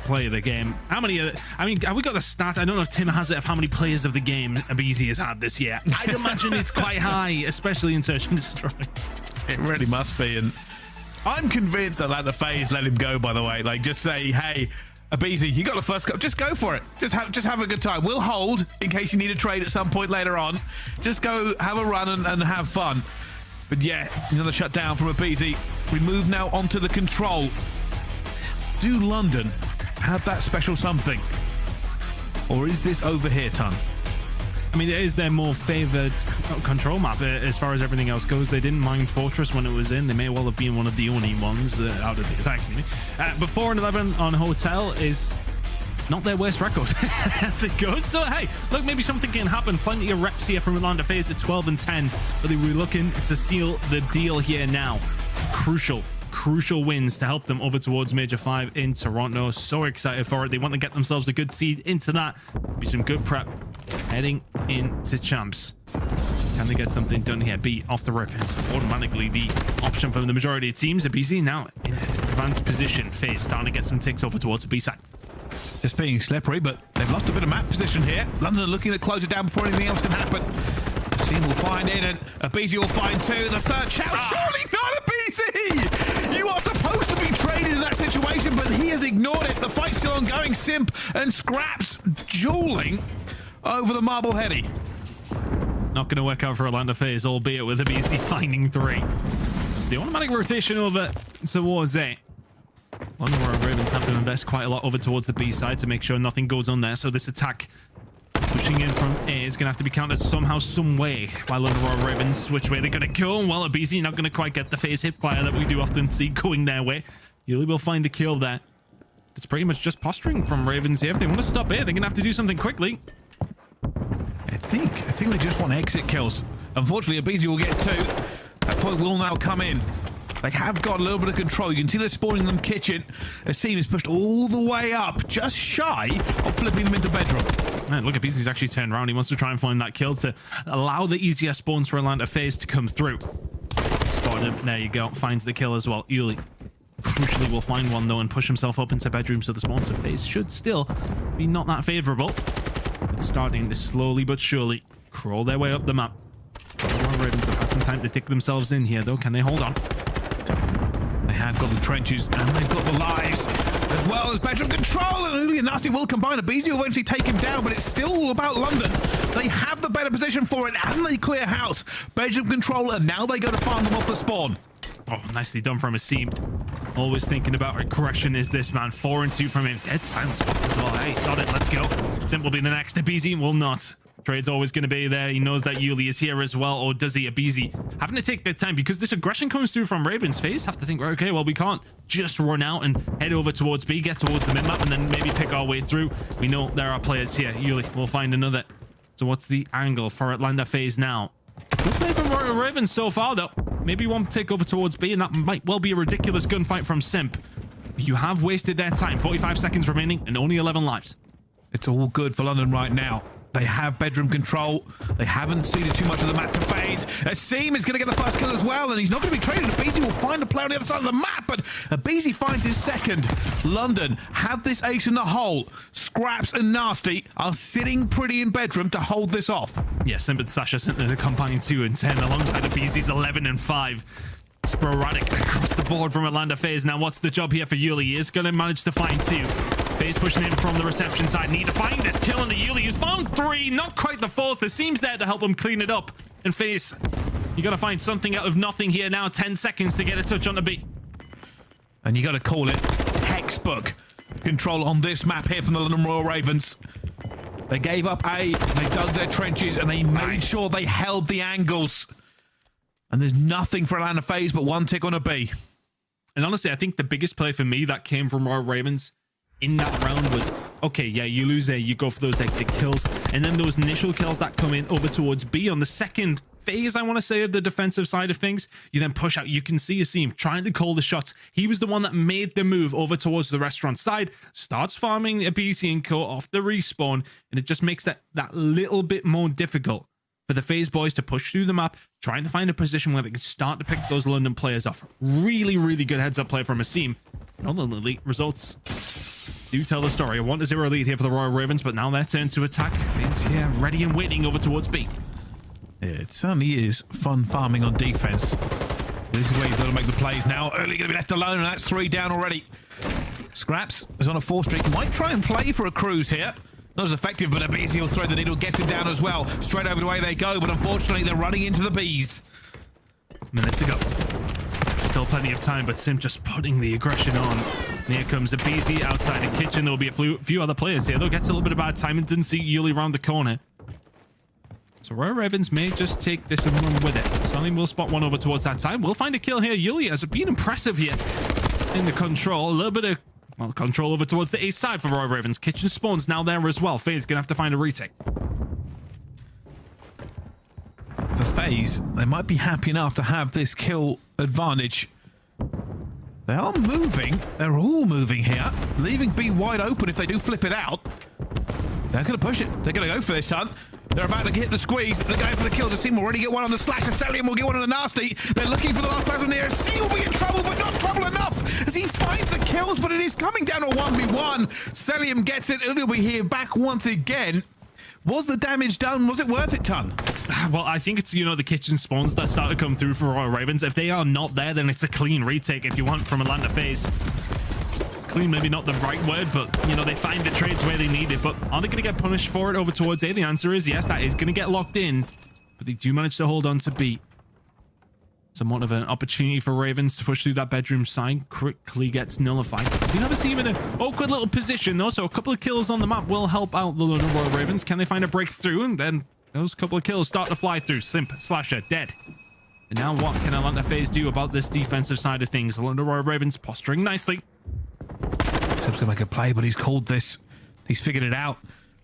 Play of the game. How many? I mean, have we got the stat? I don't know if Tim has it of how many players of the game aBeZy has had this year. I'd imagine it's quite high, especially in search and destroy. It really must be, and I'm convinced that FaZe let him go. By the way, like just say, hey, aBeZy, you got the first go. Just go for it. Just have a good time. We'll hold in case you need a trade at some point later on. Just go have a run and have fun. But yeah, another shutdown from aBeZy. We move now onto the control. Do London have that special something, or is this over here, Ton? I mean, it is their more favored control map as far as everything else goes. They didn't mind Fortress when it was in. They may well have been one of the only ones out of the attack. But 4-11 on Hotel is not their worst record as it goes. So hey, look, maybe something can happen. Plenty of reps here from Atlanta FaZe at 12-10, but we're looking to seal the deal here now. Crucial wins to help them over towards Major 5 in Toronto. So excited for it. They want to get themselves a good seed into that. Be some good prep heading into champs. Can they get something done here? B off the rip is automatically the option for the majority of teams. aBeZy now in advanced position. FaZe starting to get some ticks over towards the B side. Just being slippery, but they've lost a bit of map position here. London are looking to close it down before anything else can happen. Asim will find it, and aBeZy will find two. The third shout. Surely not aBeZy! You are supposed to be traded in that situation, but he has ignored it. The fight's still ongoing. Simp and Scrapz dueling over the marble heady. Not going to work out for Atlanta FaZe, albeit with aBeZy finding three. It's the automatic rotation over towards A. London Royal Ravens have to invest quite a lot over towards the B side to make sure nothing goes on there. So this attack pushing in from A is going to have to be countered somehow, some way by London Royal Ravens. Which way they're going to go? Well, aBeZy not going to quite get the FaZe hip fire that we do often see going their way. Yuli will find the kill there. It's pretty much just posturing from Ravens here. If they want to stop A, they're going to have to do something quickly. I think they just want exit kills. Unfortunately, aBeZy will get two. That point will now come in. They have got a little bit of control. You can see they're spawning them kitchen. Asim is pushed all the way up, just shy of flipping them into bedroom. Man, look, aBeZy's actually turned around. He wants to try and find that kill to allow the easier spawns for Atlanta FaZe to come through. Spotted him. There you go. Finds the kill as well. Yuli crucially will find one, though, and push himself up into bedroom, so the spawns of FaZe should still be not that favorable. But starting to slowly but surely crawl their way up the map. The Ravens have had some time to dig themselves in here, though. Can they hold on? They have got the trenches and they've got the lives, as well as bedroom control. And Huke and Nastie will combine. aBeZy will eventually take him down, but it's still all about London. They have the better position for it, and they clear house. Bedroom control, and now they go to farm them off the spawn. Oh, nicely done from Asim. Always thinking about aggression is this man. 4 and 2 from him. Dead silence as well. Hey, sod it. Let's go. Simp will be the next. aBeZy will not. Trade's always going to be there. He knows that Yuli is here as well, or does he? aBeZy having to take their time because this aggression comes through from Ravens FaZe. Have to think, right, okay, well, we can't just run out and head over towards B, get towards the mid-map, and then maybe pick our way through. We know there are players here. Yuli will find another. So what's the angle for Atlanta FaZe now? Good play from Royal Ravens so far, though. Maybe one take over towards B, and that might well be a ridiculous gunfight from Simp. You have wasted their time. 45 seconds remaining and only 11 lives. It's all good for London right now. They have bedroom control. They haven't ceded too much of the map to FaZe. Asim is going to get the first kill as well, and he's not going to be traded. aBeZy will find a player on the other side of the map, but aBeZy finds his second. London have this ace in the hole. Scrapz and Nastie are sitting pretty in bedroom to hold this off. Yeah, Simp and Sasha sent the combined 2 and 10 alongside aBeZy's 11 and 5. Sporadic across the board from Atlanta FaZe. Now, what's the job here for Yuli? He is going to manage to find 2. FaZe pushing in from the reception side. Need to find this kill on the Yuli. He's found 3. Not quite the 4th. It seems there to help him clean it up. And FaZe You got to find something out of nothing here now. 10 seconds to get a touch on the beat. And you got to call it textbook control on this map here from the London Royal Ravens. They gave up A, they dug their trenches, and they made sure they held the angles. And there's nothing for Atlanta FaZe but one tick on a B. And honestly, I think the biggest play for me that came from Royal Ravens in that round was, okay, yeah, you lose A, you go for those exit kills, and then those initial kills that come in over towards B on the second phase, I want to say, of the defensive side of things, you then push out. You can see Asim trying to call the shots. He was the one that made the move over towards the restaurant side, starts farming aBeZy and co off the respawn, and it just makes that little bit more difficult for the FaZe boys to push through the map, trying to find a position where they can start to pick those London players off. Really, really good heads-up play from Asim. And ultimately, results do tell the story. A 1-0 lead here for the Royal Ravens, but now their turn to attack. FaZe here, ready and waiting over towards B. Yeah, it certainly is fun farming on defense. This is where you've got to make the plays now. Early going to be left alone, and that's 3 down already. Scrapz is on a 4 streak. Might try and play for a cruise here. Not as effective, but aBeZy will throw the needle, gets him down as well. Straight over the way they go, but unfortunately they're running into the Bs. Minute to go. Still plenty of time, but Simp just putting the aggression on. And here comes aBeZy outside the kitchen. There'll be a few other players here, though. Gets a little bit of bad time and didn't see Yuli around the corner. So Royal Ravens may just take this and run with it. Cellium will spot one over towards that side. We'll find a kill here. Yuli has been impressive here in the control. A little bit of, well, control over towards the A side for Royal Ravens. Kitchen spawns now there as well. FaZe gonna have to find a retake. For FaZe, they might be happy enough to have this kill advantage. They are moving. They're all moving here, leaving B wide open if they do flip it out. They're going to push it. They're going to go for this hunt. They're about to hit the squeeze. They're going for the kills. Asim will already get one on the slasher. Cellium will get one on the nasty. They're looking for the last plasma near. Asim will be in trouble, but not trouble enough as he finds the kills, but it is coming down to 1v1. Cellium gets it. It'll be here back once again. Was the damage done? Was it worth it, Ton? Well, I think it's, you know, the kitchen spawns that start to come through for Royal Ravens. If they are not there, then it's a clean retake if you want from Atlanta FaZe. Clean, maybe not the right word, but, you know, they find the trades where they need it. But are they going to get punished for it over towards A? The answer is yes, that is going to get locked in. But they do manage to hold on to B. Somewhat of an opportunity for Ravens to push through that bedroom side. Quickly gets nullified. You never see him in an awkward little position, though, so a couple of kills on the map will help out the London Royal Ravens. Can they find a breakthrough? And then those couple of kills start to fly through. Simp, Slasher, dead. And now what can Atlanta FaZe do about this defensive side of things? The London Royal Ravens posturing nicely. Simp's gonna make a play, but he's called this. He's figured it out.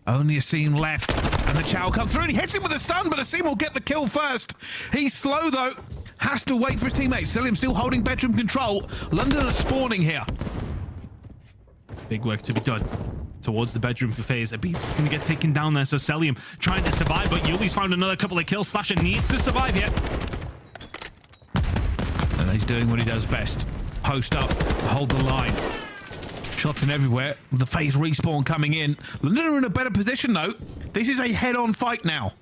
Only Asim left, and the chow come through, and he hits him with a stun, but Asim will get the kill first. He's slow, though. Has to wait for his teammates. Cellium still holding bedroom control. London are spawning here. Big work to be done towards the bedroom for FaZe. aBeZy's going to get taken down there, so Cellium trying to survive, but Yuli's found another couple of kills. Slasher needs to survive here. And he's doing what he does best. Post up, hold the line. Shots in everywhere. The FaZe respawn coming in. London are in a better position, though. This is a head-on fight now.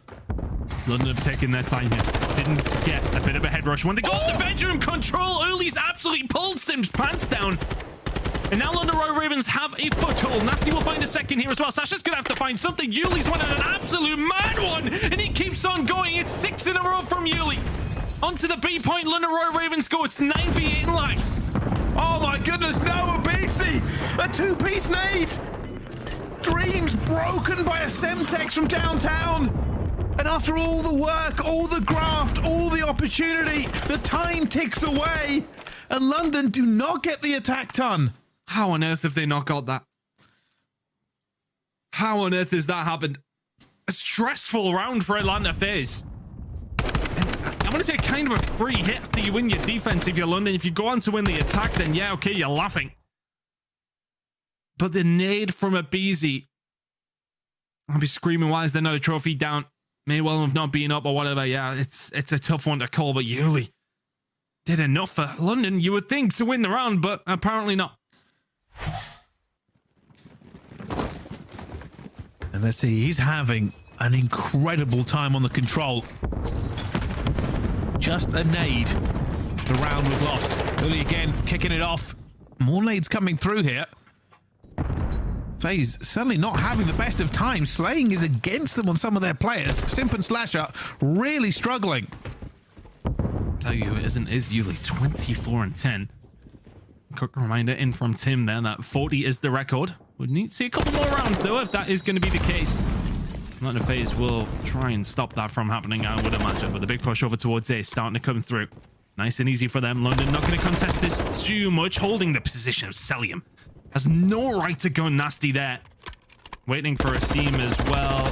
London have taken their time here. Didn't get a bit of a head rush when they got the bedroom control. Early's absolutely pulled Sim's pants down. And now London Royal Ravens have a foothold. Nastie will find a second here as well. Sasha's going to have to find something. Yuli's won an absolute mad one, and he keeps on going. It's 6 in a row from Yuli. Onto the B point. London Royal Ravens go. It's 9v8 in lives. Oh my goodness, no, aBeZy! A 2-piece nade! Dreams broken by a Semtex from downtown! And after all the work, all the graft, all the opportunity, the time ticks away, and London do not get the attack ton. How on earth have they not got that? How on earth has that happened? A stressful round for Atlanta FaZe. I'm going to say kind of a free hit after you win your defense if you're London. If you go on to win the attack, then yeah, okay, you're laughing. But the nade from aBeZy, I'll be screaming, why is there not a trophy down? May well have not been up or whatever. Yeah, it's a tough one to call, but Yuli did enough for London, you would think, to win the round, but apparently not. And let's see, he's having an incredible time on the control. Just a nade. The round was lost. Early again, kicking it off. More nades coming through here. FaZe certainly not having the best of times. Slaying is against them on some of their players. Simp and Slasher really struggling. tell you who it isn't, is Yuli. 24-10. Quick reminder in from Tim there that 40 is the record. Would need to see a couple more rounds though if that is going to be the case. Not a FaZe will try and stop that from happening, I would imagine. But the big push over towards A starting to come through. Nice and easy for them. London not going to contest this too much. Holding the position of Cellium. Has no right to go nasty there. Waiting for Asim as well.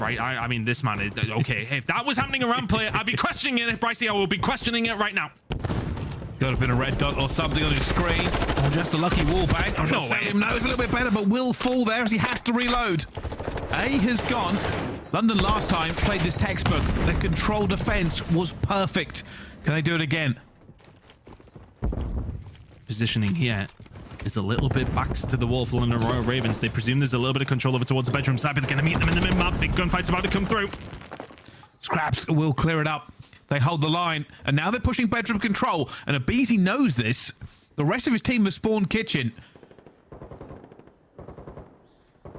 Right, I mean, this man is... Okay, if that was happening around player, I'd be questioning it. Pricey, I will be questioning it right now. Could have been a red dot or something on his screen. Or just a lucky wall bang. I'm sure Cellium knows a little bit better, but will fall there as he has to reload. A has gone. London last time played this textbook. The control defense was perfect. Can they do it again? Positioning here is a little bit backs to the wall for London Royal Ravens. They presume there's a little bit of control over towards the bedroom side, but they're going to meet them in the mid-map. Big gunfight's about to come through. Scrapz will clear it up. They hold the line, and now they're pushing bedroom control, and aBeZy knows this. The rest of his team has spawned kitchen.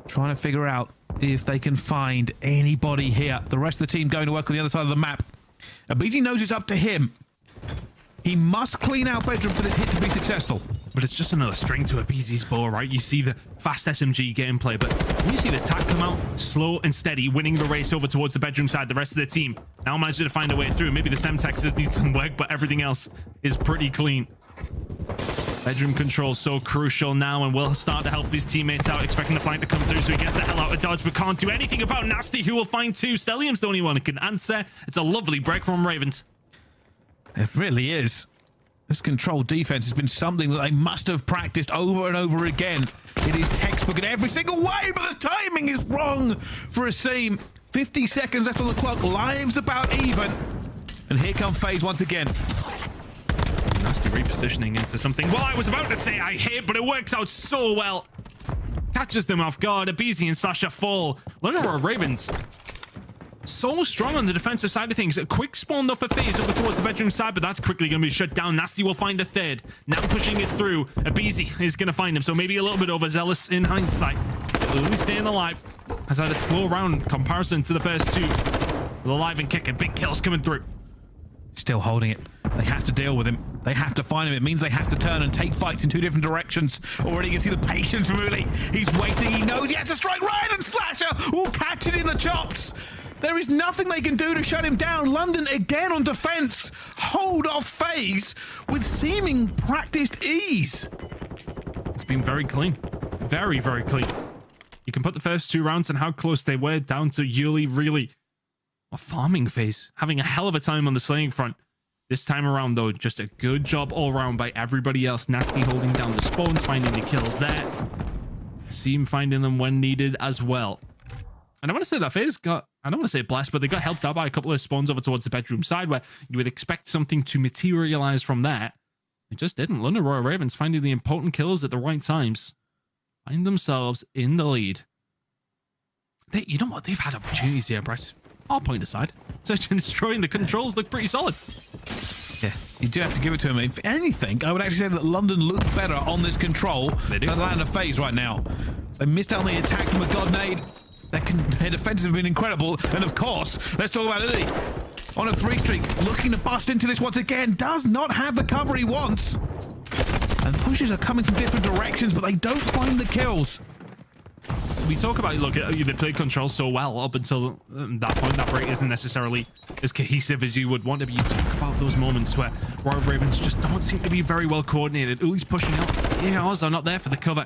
Trying to figure out if they can find anybody here. The rest of the team going to work on the other side of the map. aBeZy knows it's up to him. He must clean out bedroom for this hit to be successful. But it's just another string to aBeZy's bow, right? You see the fast SMG gameplay, but when you see the attack come out slow and steady, winning the race over towards the bedroom side, the rest of the team now managing to find a way through. Maybe the Semtexes need some work, but everything else is pretty clean. Bedroom control so crucial now, and will start to help his teammates out, expecting the flank to come through so he gets the hell out of dodge, but can't do anything about Nastie, who will find two. Cellium's the only one who can answer. It's a lovely break from Ravens. It really is. This control defense has been something that they must have practiced over and over again. It is textbook in every single way, but the timing is wrong for Asim. 50 seconds left on the clock. Lives about even. And here come FaZe once again. Nastie repositioning into something. Well, I was about to say I hit, but it works out so well. Catches them off guard. aBeZy and Sasha fall. London Royal Ravens so strong on the defensive side of things. A quick spawn though for FaZe over towards the bedroom side, but that's quickly going to be shut down. Nastie will find a third. Now pushing it through. aBeZy is going to find him, so maybe a little bit overzealous in hindsight. But at least staying alive. Has had a slow round comparison to the first two. Alive and kicking. Big kills coming through. Still holding it. They have to deal with him. They have to find him. It means they have to turn and take fights in two different directions. Already you can see the patience from Uli. He's waiting. He knows he has to strike right, and Slasher will catch it in the chops. There is nothing they can do to shut him down. London again on defense. Hold off FaZe with seeming practiced ease. It's been very clean. Very, very clean. You can put the first two rounds and how close they were down to Yuli really a farming phase. Having a hell of a time on the slaying front. This time around, though, just a good job all around by everybody else. Nastie holding down the spawns, finding the kills there. Asim finding them when needed as well. And I want to say that FaZe got, I don't want to say blessed, but they got helped out by a couple of spawns over towards the bedroom side where you would expect something to materialize from that. It just didn't. London Royal Ravens finding the important kills at the right times. Find themselves in the lead. You know what? They've had opportunities here, Bryce. I'll point aside. Search and destroying, the controls look pretty solid. Yeah, you do have to give it to him. If anything, I would actually say that London look better on this control than Atlanta FaZe right now. They missed out on the attack from a God Nade. Their defense has been incredible. And of course, let's talk about Lily. On a 3-streak, looking to bust into this once again. Does not have the cover he wants. And pushes are coming from different directions, but they don't find the kills. We talk about, look, they play control so well up until that point. That break isn't necessarily as cohesive as you would want to be. You talk about those moments where Royal Ravens just don't seem to be very well coordinated. Uli's pushing out. ERs are not there for the cover.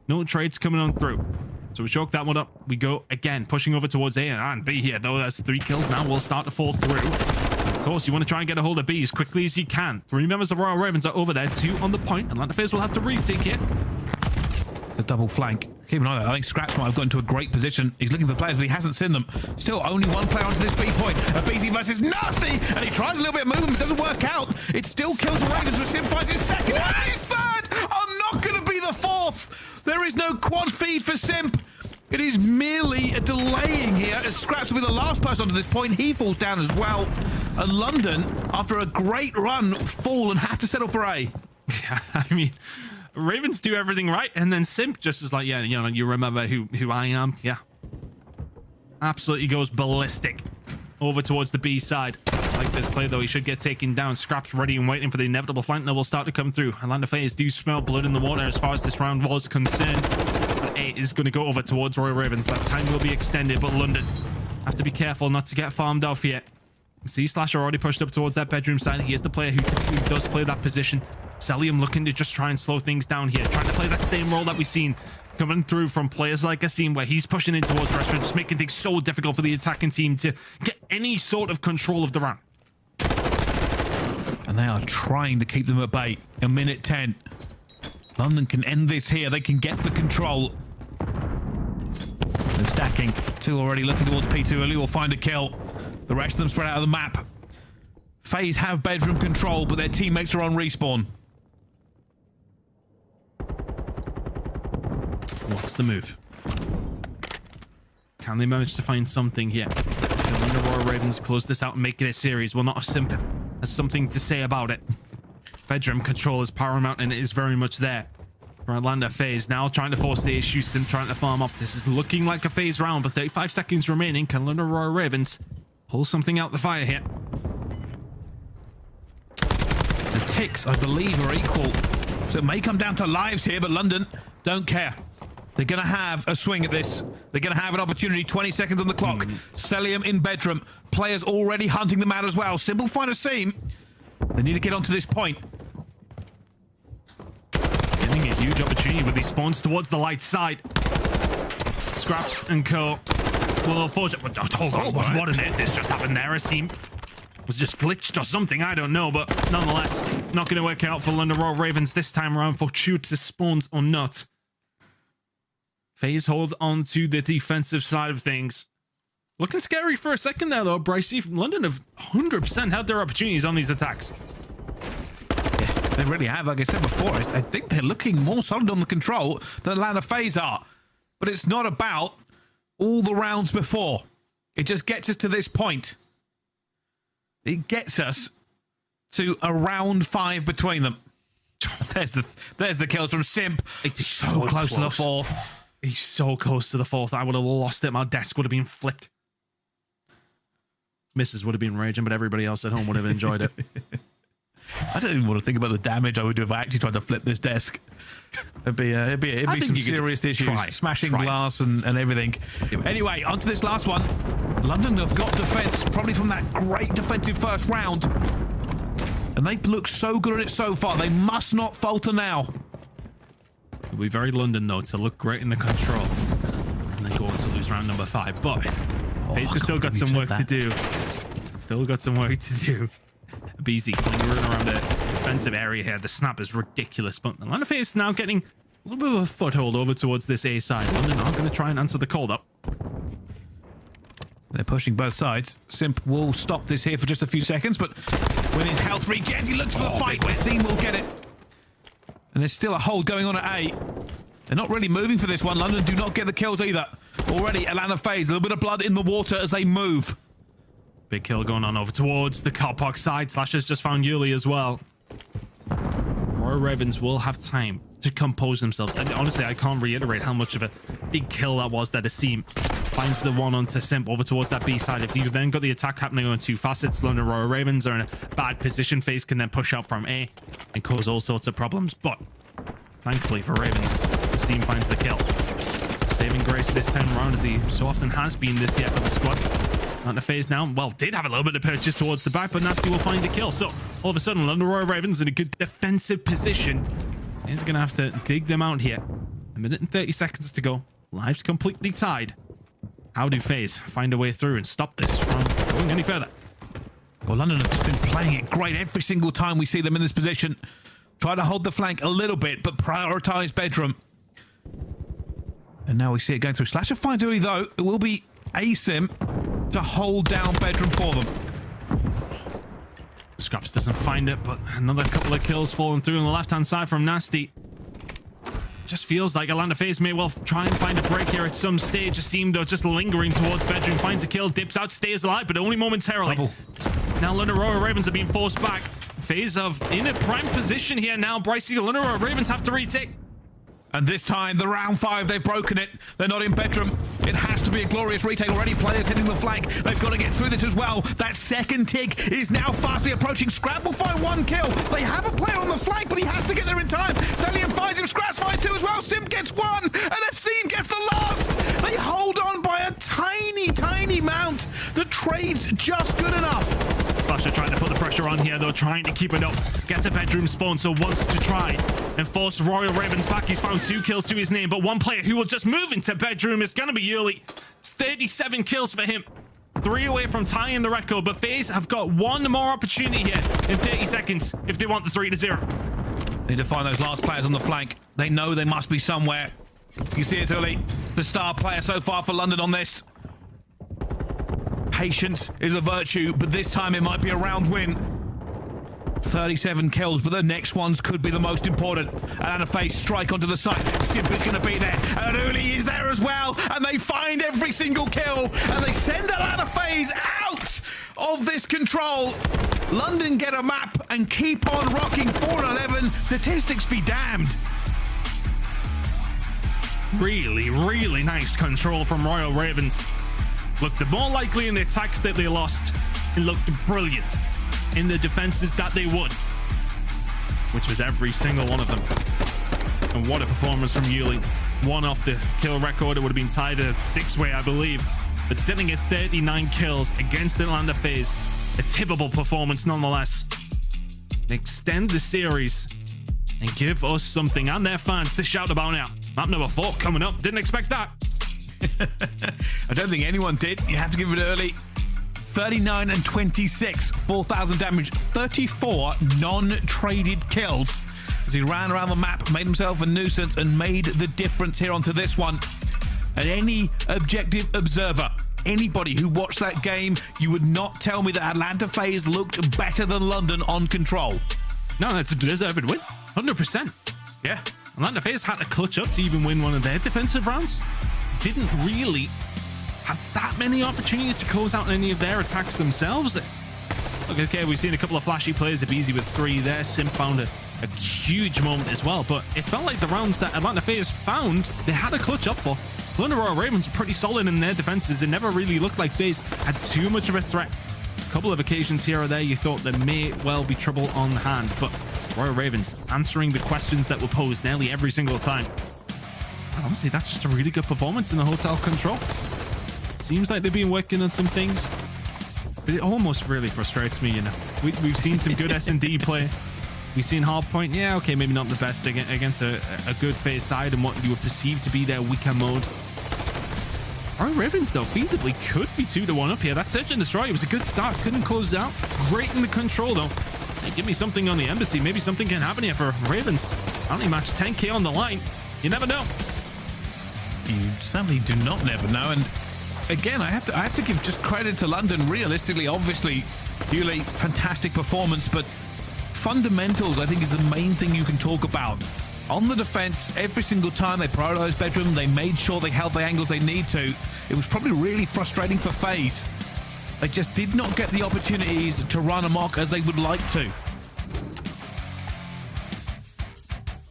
No trades coming on through. So we chalk that one up. We go again, pushing over towards A and B here, though. That's 3 kills now. We'll start to fall through. Of course, you want to try and get a hold of B as quickly as you can. 3 members of Royal Ravens are over there. 2 on the point. Atlanta FaZe will have to retake it. It's a double flank. Keep an eye on it. I think Scrapz might have got into a great position. He's looking for players, but he hasn't seen them. Still only 1 player onto this B point. aBeZy versus Nastie, and he tries a little bit of movement, but doesn't work out. It still kills the Ravens, but Simp finds his second and his third. I'm not going to be the 4th. There is no quad feed for Simp. It is merely a delaying here as Scrapz will be the last person onto this point. He falls down as well. And London, after a great run, fall and have to settle for A. Yeah, I mean, Ravens do everything right, and then Simp just is like, yeah, you know, you remember who I am? Yeah. Absolutely goes ballistic over towards the B side. like this play, though. He should get taken down. Scrapz ready and waiting for the inevitable flank that will start to come through. Atlanta FaZe do smell blood in the water as far as this round was concerned. But A is going to go over towards Royal Ravens. That time will be extended, but London have to be careful not to get farmed off yet. See Slasher already pushed up towards that bedroom side. He is the player who does play that position. Cellium looking to just try and slow things down here, trying to play that same role that we've seen coming through from players like Asim, where he's pushing in towards restaurant, just making things so difficult for the attacking team to get any sort of control of the round. And they are trying to keep them at bay. A minute 10. London can end this here. They can get the control. They're stacking. Two already looking towards P2. Only will find a kill. The rest of them spread out of the map. FaZe have bedroom control, but their teammates are on respawn. What's the move? Can they manage to find something here? Can the Royal Ravens close this out and make it a series? Well, not a Simp has something to say about it. Bedroom control is paramount, and it is very much there for Atlanta FaZe. Now trying to force the issue. Simp trying to farm up. This is looking like a FaZe round, but 35 seconds remaining. Can the Royal Ravens pull something out the fire here? The ticks, I believe, are equal. So it may come down to lives here, but London don't care. They're going to have a swing at this. They're going to have an opportunity. 20 seconds on the clock. Cellium in bedroom. Players already hunting them out as well. Simple find Asim. They need to get onto this point. Getting a huge opportunity with these spawns towards the light side. Scrapz and co. Well, unfortunately, hold on. What on earth has just happened there? Asim was just glitched or something. I don't know, but nonetheless, not going to work out for London Royal Ravens this time around, fortuitous spawns or not. FaZe hold on to the defensive side of things. Looking scary for a second there, though. Brycey from London have 100% had their opportunities on these attacks. Yeah, they really have. Like I said before, I think they're looking more solid on the control than Atlanta FaZe are. But it's not about all the rounds before. It just gets us to this point. It gets us to a round 5 between them. There's the kills from Simp. It's so close to the 4th. He's so close to the 4th. I would have lost it. My desk would have been flipped. Misses would have been raging, but everybody else at home would have enjoyed it. I don't even want to think about the damage I would do if I actually tried to flip this desk. It'd be some serious issues. Smashing glass and everything. Anyway, onto this last one. London have got defense, probably from that great defensive first round. And they look so good at it so far. They must not falter now. It'll be very London, though, to look great in the control. And then go on to lose round number 5. But FaZe has still got some work to do. Still got some work to do. aBeZy lingering around the defensive area here. The snap is ridiculous. But Atlanta FaZe now getting a little bit of a foothold over towards this A side. London are going to try and answer the call, though. They're pushing both sides. Simp will stop this here for just a few seconds, but when his health regens, he looks for the fight where Asim will get it. And there's still a hold going on at A. They're not really moving for this one. London do not get the kills either. Already, Atlanta FaZe, a little bit of blood in the water as they move. Big kill going on over towards the car park side. Slasher's just found Yuli as well. Royal Ravens will have time to compose themselves. And honestly, I can't reiterate how much of a big kill that was that Asim finds the one onto Simp over towards that B side. If you've then got the attack happening on 2 facets, London Royal Ravens are in a bad position. FaZe can then push out from A and cause all sorts of problems. But thankfully for Ravens, Asim finds the kill. Saving grace this time around, as he so often has been this year for the squad. Atlanta FaZe now, well, did have a little bit of purchase towards the back, but Nastie will find the kill. So all of a sudden, London Royal Ravens in a good defensive position. He's going to have to dig them out here. 1 minute and 30 seconds to go. Lives completely tied. How do FaZe find a way through and stop this from going any further? Well, London have just been playing it great every single time we see them in this position. Try to hold the flank a little bit, but prioritize bedroom. And now we see it going through. Slasher finds early, though. It will be Asim to hold down bedroom for them. Scrapz doesn't find it, but another couple of kills falling through on the left-hand side from Nastie. Just feels like Atlanta FaZe may well try and find a break here at some stage. Asim, though, just lingering towards bedroom, finds a kill, dips out, stays alive, but only momentarily. Now London Royal Ravens are being forced back. FaZe are in a prime position here now. Brycey, the London Royal Ravens have to retake. And this time, the round 5, they've broken it. They're not in bedroom. It has to be a glorious retake already. Players hitting the flank. They've got to get through this as well. That second tick is now fastly approaching. Scrapz will find one kill. They have a player on the flank, but he has to get there in time. Cellium finds him. Scrapz finds two as well. Simp gets one, and Asim gets the last. They hold on by a tiny amount. The trade's just good enough. Slasher trying to put the pressure on here, though, trying to keep it up. Gets a bedroom spawn, so wants to try and force Royal Ravens back. He's found 2 kills to his name, but one player who will just move into bedroom is going to be early. It's 37 kills for him. 3 away from tying the record, but FaZe have got one more opportunity here in 30 seconds if they want the 3-0. Need to find those last players on the flank. They know they must be somewhere. You see it early. The star player so far for London on this. Patience is a virtue, but this time it might be a round win. 37 kills, but the next ones could be the most important. And a FaZe strike onto the side. Simp is going to be there, and Uli is there as well, and they find every single kill, and they send Atlanta FaZe out of this control. London get a map and keep on rocking 4-11. Statistics be damned. Really nice control from Royal Ravens. Looked more likely in the attacks that they lost. It looked brilliant in the defenses that they would, which was every single one of them. And what a performance from Uli. 1 off the kill record. It would have been tied at 6-way, I believe. But sitting at 39 kills against Atlanta FaZe, a tippable performance nonetheless. Extend the series and give us something and their fans to shout about now. Map number 4 coming up. Didn't expect that. I don't think anyone did. You have to give it early. 39 and 26, 4,000 damage, 34 non-traded kills as he ran around the map, made himself a nuisance, and made the difference here onto this one. And any objective observer, anybody who watched that game, you would not tell me that Atlanta FaZe looked better than London on control. No, that's a deserved win. 100%. Yeah. Atlanta FaZe had to clutch up to even win one of their defensive rounds. Didn't really have that many opportunities to close out any of their attacks themselves. Look, okay, we've seen a couple of flashy plays. aBeZy with 3 there. Simp found a huge moment as well, but it felt like the rounds that Atlanta FaZe found, they had a clutch up for. London Royal Ravens were pretty solid in their defenses. It never really looked like FaZe had too much of a threat. A couple of occasions here or there, you thought there may well be trouble on hand, but Royal Ravens answering the questions that were posed nearly every single time. And honestly, that's just a really good performance in the hotel control. Seems like they've been working on some things, but it almost really frustrates me, you know. We've seen some good S&D play. We've seen Hardpoint, yeah, okay, maybe not the best against a good FaZe side and what you would perceive to be their weaker mode. Royal Ravens, though, feasibly could be 2-1 up here. That Search and Destroy, it was a good start, couldn't close out. Great in the control, though. Hey, give me something on the embassy. Maybe something can happen here for Ravens. Only match 10k on the line. You never know. You certainly do not never know. And again, I have to give just credit to London. Realistically, obviously, Uli, fantastic performance, but fundamentals, I think, is the main thing you can talk about. On the defense, every single time they prioritized bedroom, they made sure they held the angles they need to. It was probably really frustrating for FaZe. They just did not get the opportunities to run amok as they would like to.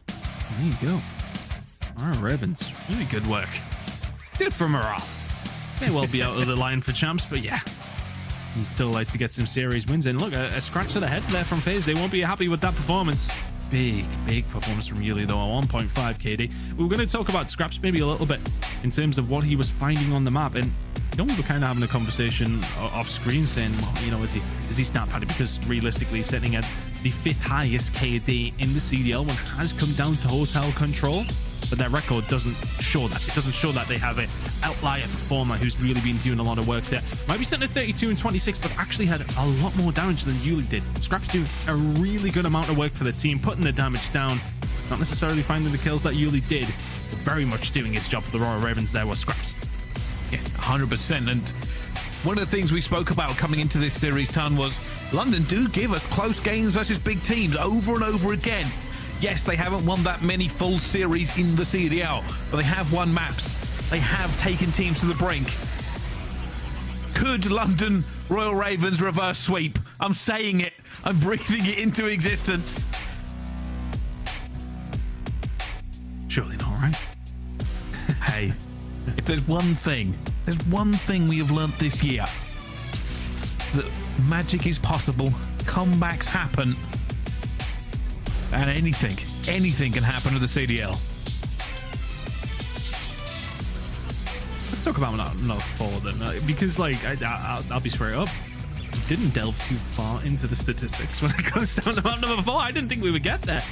There you go. Alright, Ravens. Really good work. Good for morale. May well be out of the line for champs, but yeah. You'd still like to get some series wins in. Look, a scratch to the head there from FaZe. They won't be happy with that performance. Big performance from Uli, though, a 1.5 KD. We were going to talk about Scrapz maybe a little bit in terms of what he was finding on the map. And you know, we were kind of having a conversation off screen saying, well, you know, is he snap haddy? Because realistically, sitting at the 5th highest KD in the CDL one has come down to hotel control. But their record doesn't show that. It doesn't show that they have an outlier performer who's really been doing a lot of work there. Might be sitting at 32 and 26, but actually had a lot more damage than Uli did. Scrapz doing a really good amount of work for the team, putting the damage down. Not necessarily finding the kills that Uli did, but very much doing his job for the Royal Ravens there was Scrapz. Yeah, 100%. And one of the things we spoke about coming into this series, Ton, was London do give us close games versus big teams over and over again. Yes, they haven't won that many full series in the CDL, but they have won maps. They have taken teams to the brink. Could London Royal Ravens reverse sweep? I'm saying it. I'm breathing it into existence. Surely not, right? Hey, if there's one thing we have learnt this year, it's that magic is possible, comebacks happen, and anything can happen with the CDL. Let's talk about not forward then, because like I'll be straight up. Didn't delve too far into the statistics when it goes down to map number 4. I didn't think we would get there.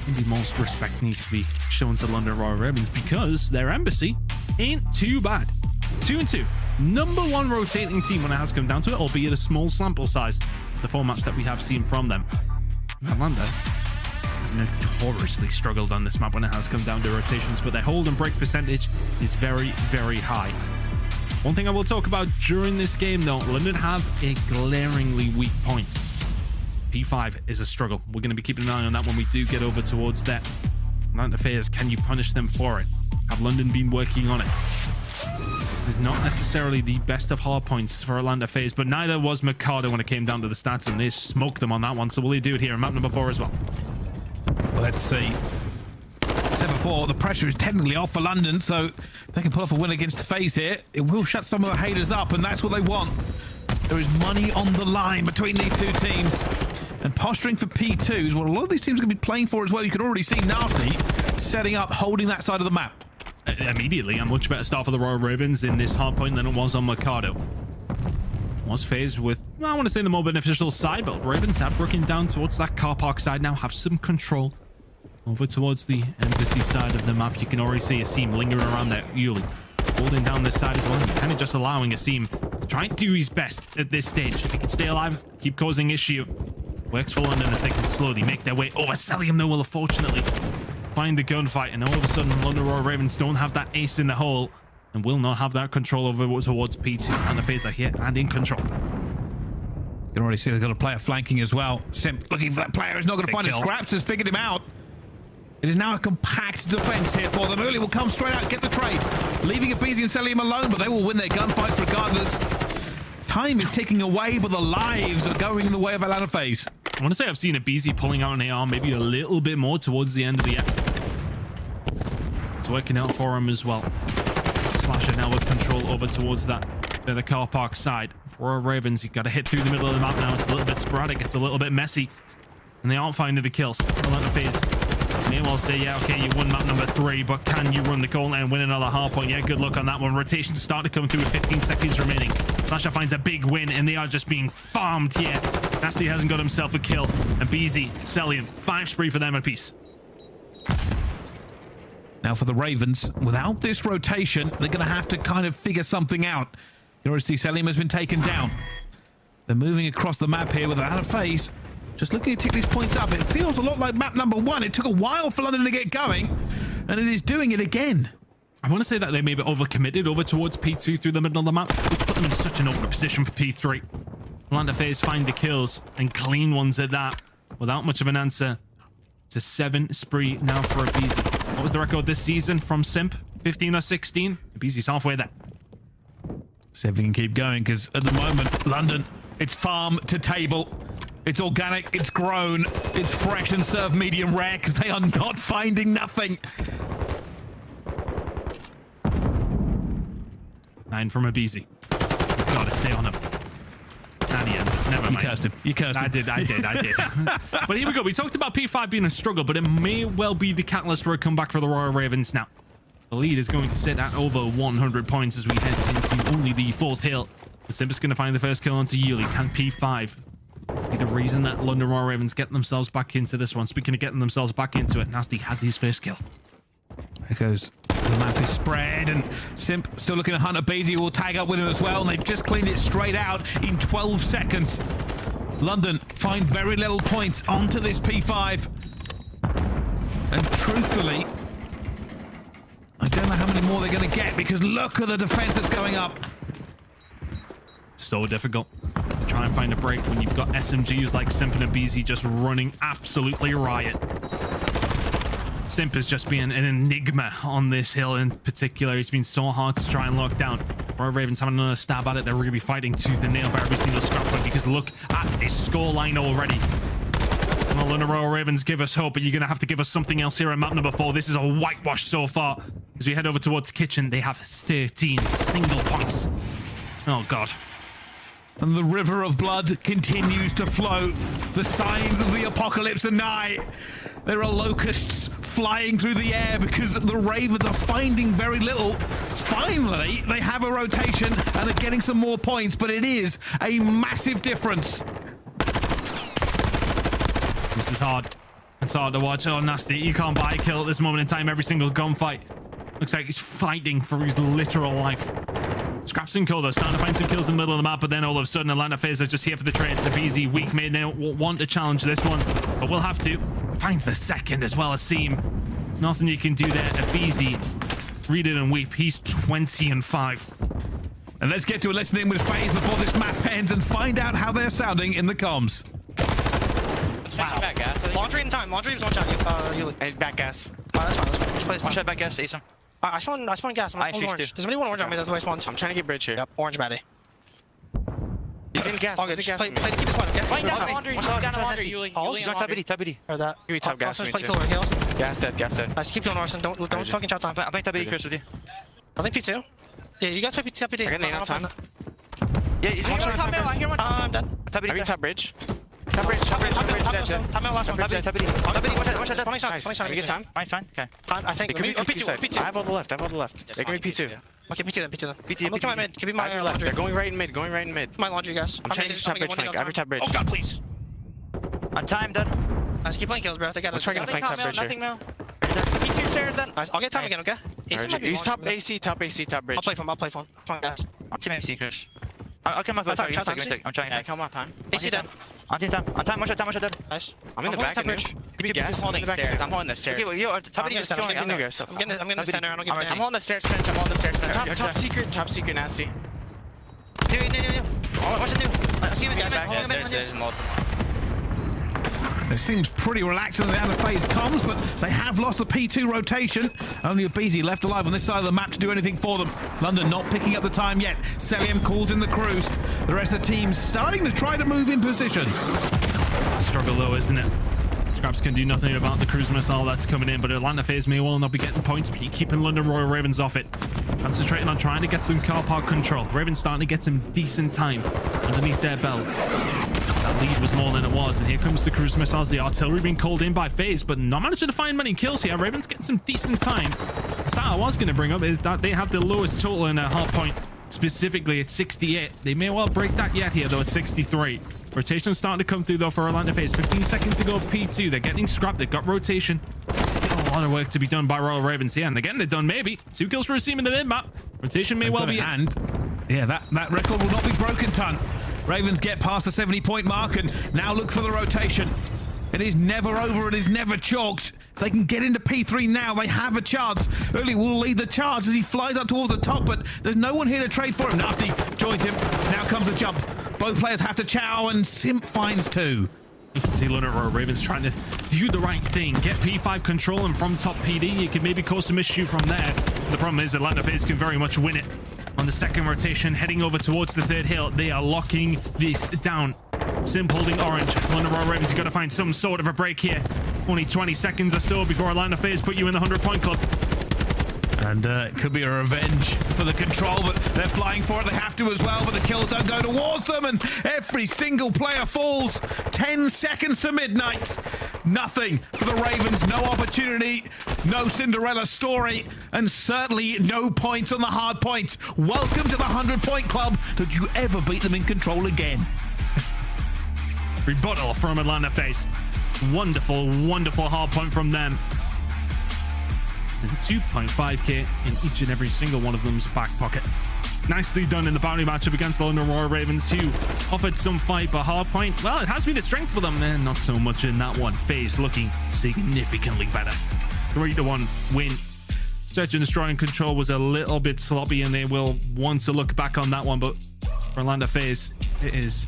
The most respect needs to be shown to London Royal Ravens because their embassy ain't too bad. 2-2, number 1 rotating team when it has come down to it, albeit a small sample size. The formats that we have seen from them. Atlanta notoriously struggled on this map when it has come down to rotations, but their hold and break percentage is very, very high. One thing I will talk about during this game though, London have a glaringly weak point. P5 is a struggle. We're going to be keeping an eye on that when we do get over towards that. Atlanta FaZe, can you punish them for it? Have London been working on it? This is not necessarily the best of hard points for Atlanta FaZe, but neither was Mikado when it came down to the stats, and they smoked them on that one. So will he do it here in map number 4 as well? Let's see. Said before, the pressure is technically off for London, so if they can pull off a win against FaZe here, it will shut some of the haters up, and that's what they want. There is money on the line between these two teams, and posturing for P2 is what a lot of these teams are going to be playing for as well. You can already see Nastie setting up, holding that side of the map. Immediately, a much better start for the Royal Ravens in this hard point than it was on Mikado. Was FaZe with, I want to say, the more beneficial side, but Ravens have broken down towards that car park side now, have some control. Over towards the embassy side of the map, you can already see Asim lingering around there. Yuli holding down this side as well, kind of just allowing Asim to try and do his best at this stage. If he can stay alive, keep causing issue. Works for London as they can slowly make their way over. Cellium, though, will unfortunately find the gunfight, and all of a sudden, London Royal Ravens don't have that ace in the hole and will not have that control over towards P2. And the FaZe are here and in control. You can already see they've got a player flanking as well. Simp looking for that player. He's not going to find it. Scrapz has figured him out. It is now a compact defense here for them. Early will come straight out, get the trade. Leaving aBeZy and Cellium alone, but they will win their gunfights regardless. Time is ticking away, but the lives are going in the way of Atlanta FaZe. I want to say I've seen aBeZy pulling out an AR maybe a little bit more towards the end of the app. It's working out for him as well. Slasher now with control over towards the car park side. For Ravens, you've got to hit through the middle of the map now. It's a little bit sporadic. It's a little bit messy. And they aren't finding the kills. Atlanta FaZe may well say, yeah, okay, you won map number 3, but can you run the goal and win another half point? Yeah, good luck on that one. Rotations start to come through with 15 seconds remaining. Slasher finds a big win, and they are just being farmed here. Nastie hasn't got himself a kill. aBeZy, Cellium, 5 spree for them apiece. Now for the Ravens, without this rotation, they're going to have to kind of figure something out. You already see Cellium has been taken down. They're moving across the map here with Atlanta FaZe. Just looking to tick these points up. It feels a lot like map number 1. It took a while for London to get going, and it is doing it again. I want to say that they may be overcommitted over towards P2 through the middle of the map, which put them in such an awkward position for P3. Atlanta FaZe find the kills, and clean ones at that, without much of an answer. It's a 7 spree now for aBeZy. What was the record this season from Simp? 15 or 16? aBeZy's halfway there. See if we can keep going, because at the moment, London, it's farm to table. It's organic, it's grown, it's fresh and served medium rare, because they are not finding nothing. 9 from aBeZy. Gotta stay on him. And he ends. Never mind. You cursed him. You cursed him. I did. But here we go. We talked about P5 being a struggle, but it may well be the catalyst for a comeback for the Royal Ravens now. The lead is going to sit at over 100 points as we head into only the 4th hill. But Simp is going to find the first kill onto Yuli. Can P5 be the reason that London Royal Ravens get themselves back into this one? Speaking of getting themselves back into it, Nastie has his first kill. There goes. The map is spread, and Simp still looking to hunt aBeZy, will tag up with him as well, and they've just cleaned it straight out in 12 seconds. London find very little points onto this P5. And truthfully, I don't know how many more they're going to get, because look at the defense that's going up. So difficult to try and find a break when you've got SMGs like Simp and aBeZy just running absolutely riot. Simp has just been an enigma on this hill in particular. It's been so hard to try and lock down. Royal Ravens having another stab at it. They're really be fighting tooth and nail for every single scrap point, because look at this scoreline already. Well, London Royal Ravens give us hope, but you're going to have to give us something else here at map number 4. This is a whitewash so far. As we head over towards kitchen, they have 13 single points. Oh, God. And the river of blood continues to flow. The signs of the apocalypse are nigh. There are locusts flying through the air because the Ravens are finding very little. Finally, they have a rotation and are getting some more points, but it is a massive difference. This is hard. It's hard to watch. Oh, Nastie, you can't buy a kill at this moment in time. Every single gunfight looks like he's fighting for his literal life. Scrapz and Coda starting to find some kills in the middle of the map, but then all of a sudden Atlanta FaZe are just here for the trade. aBeZy, weak mid. They don't want to challenge this one, but we'll have to find the second as well as Asim. Nothing you can do there. aBeZy, read it and weep. He's 20-5. And let's get to a listen in with FaZe before this map ends and find out how they're sounding in the comms. Wow. Back gas. Laundry in time. Laundry is one shot. And back gas. That's fine. Let's play this One time. shot back gas, Asim. I spawned gas. I'm on orange. There's only one orange on me. That's the way I spawned. I'm trying to get bridge here. Yep, orange baddie. He's in gas. All good. Just play to keep it quiet. Playing down Gas. laundry. One Down shot, laundry. Nastie. Yuli. Halls? Yuli He's on on top laundry. BD, top BD. Or that. Give me top gas. Let's play killer kills. Gas dead, gas dead. Nice. Keep killing Orson. Don't fucking shot time. I'm playing top BD, Chris, with you. I think P2. Yeah, you guys play P2. I got nade on time. Yeah, he's I hear one top middle. I hear one. I'm dead. top BD, top bridge. Top bridge, dead. Top middle, last one. Top BD, top BD. Top BD, one shot dead. 20 shots. Can we get time? Fine, okay. I think. It could be P2. P2. I have all the left, They give me P2. Okay, P2 then. PT, I'm looking at my mid. Give me my left. laundry. They're going right in mid, My laundry, guys. I'm trying to get top bridge flank. I have top bridge. Oh god, please. On time, dead. Nice, keep playing kills, bro. They got Let's try to flank top bridge Nothing here. middle. P2 stairs then. Nice. I'll get time again, okay? He's top AC, top bridge. I'll play for him. Come on, guys. I'm team AC, Chris. I'll come up with I'm trying to come on time. AC dead. On time, one shot dead. Nice. I'm in the back. top bridge. Give me gas. I'm holding stairs. I'm holding the stairs. Okay, well, yo, top BD is killing. I'm getting the stand there. I don't give a I'm damn. holding the stairs finish. I'm holding the stairs finish. Top secret, Nastie. No. What's it do? There's multiple. It seems pretty relaxed in the other FaZe comms, but they have lost the P2 rotation. Only aBeZy left alive on this side of the map to do anything for them. London not picking up the time yet. Cellium calls in the cruise. The rest of the team starting to try to move in position. It's a struggle though, isn't it? Scrapz can do nothing about the cruise missile that's coming in, but Atlanta FaZe may well not be getting points, but you're keeping London Royal Ravens off it. Concentrating on trying to get some car park control. Ravens starting to get some decent time underneath their belts. That lead was more than it was, and here comes the cruise missiles. The artillery being called in by FaZe, but not managing to find many kills here. Ravens getting some decent time. The stat I was going to bring up is that they have the lowest total in a hard point, specifically at 68. They may well break that yet here, though, at 63. Rotation starting to come through, though, for Atlanta FaZe. 15 seconds to go, P2. They're getting scrapped. They've got rotation. Still a lot of work to be done by Royal Ravens here, and they're getting it done, maybe. 2 kills for Asim in the mid-map. Rotation may well be it. And yeah, that record will not be broken, Ton. Ravens get past the 70-point mark and now look for the rotation. It is never over. It is never chalked. If they can get into P3 now, they have a chance. Early will lead the charge as he flies up towards the top, but there's no one here to trade for him. Nastie joins him. Now comes the jump. Both players have to chow, and Simp finds 2. You can see London Royal Ravens trying to do the right thing. Get P5 control, and from top PD, you can maybe cause some issue from there. The problem is Atlanta FaZe can very much win it. On the second rotation, heading over towards the third hill, they are locking this down. Simp holding orange. London Royal Ravens, you've got to find some sort of a break here. Only 20 seconds or so before Atlanta FaZe put you in the 100-point club. And it could be a revenge for the control, but they're flying for it. They have to as well, but the kills don't go towards them, and every single player falls. 10 seconds to midnight. Nothing for the Ravens. No opportunity, no Cinderella story, and certainly no points on the hard point. Welcome to the 100-point club. Don't you ever beat them in control again. Rebuttal from Atlanta FaZe. Wonderful, wonderful hard point from them. And 2.5k in each and every single one of them's back pocket. Nicely done in the bounty matchup against the London Royal Ravens, who offered some fight, but hard point, well, it has been a strength for them, and not so much in that one. FaZe looking significantly better. 3-1 win. Search and destroy and control was a little bit sloppy, and they will want to look back on that one, but for Atlanta FaZe, it is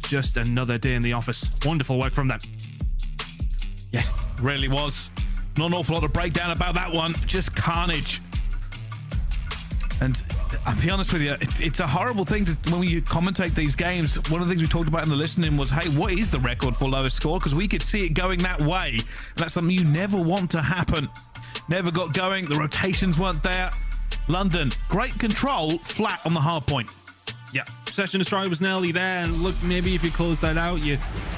just another day in the office. Wonderful work from them. Yeah, really was. Not an awful lot of breakdown about that one. Just carnage. And I'll be honest with you, it's a horrible thing when you commentate these games. One of the things we talked about in the listening was, hey, what is the record for lowest score? Because we could see it going that way. And that's something you never want to happen. Never got going. The rotations weren't there. London, great control, flat on the hard point. Yeah, Search and Destroy was nearly there, and look, maybe if you close that out,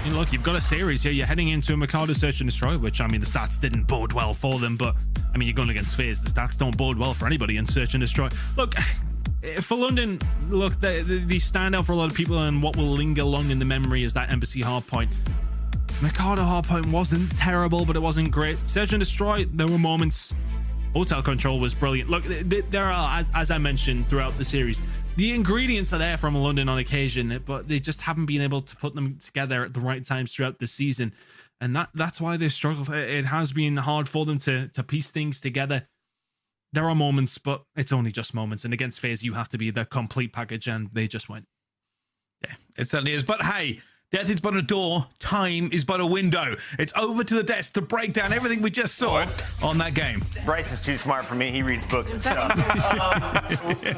look, you've got a series here. You're heading into a Mikado Search and Destroy, which, I mean, the stats didn't bode well for them, but, I mean, you're going against FaZe. The stats don't bode well for anybody in Search and Destroy. Look, for London, look, they stand out for a lot of people, and what will linger long in the memory is that Embassy hardpoint. Mikado hardpoint wasn't terrible, but it wasn't great. Search and Destroy, there were moments. Hotel control was brilliant. Look, there are, as I mentioned throughout the series, the ingredients are there from London on occasion, but they just haven't been able to put them together at the right times throughout the season. And that's why they struggled. It has been hard for them to piece things together. There are moments, but it's only just moments. And against FaZe, you have to be the complete package, and they just went. Yeah, it certainly is. But hey, death is but a door, time is but a window. It's over to the desk to break down everything we just saw on that game. Bryce is too smart for me. He reads books and stuff.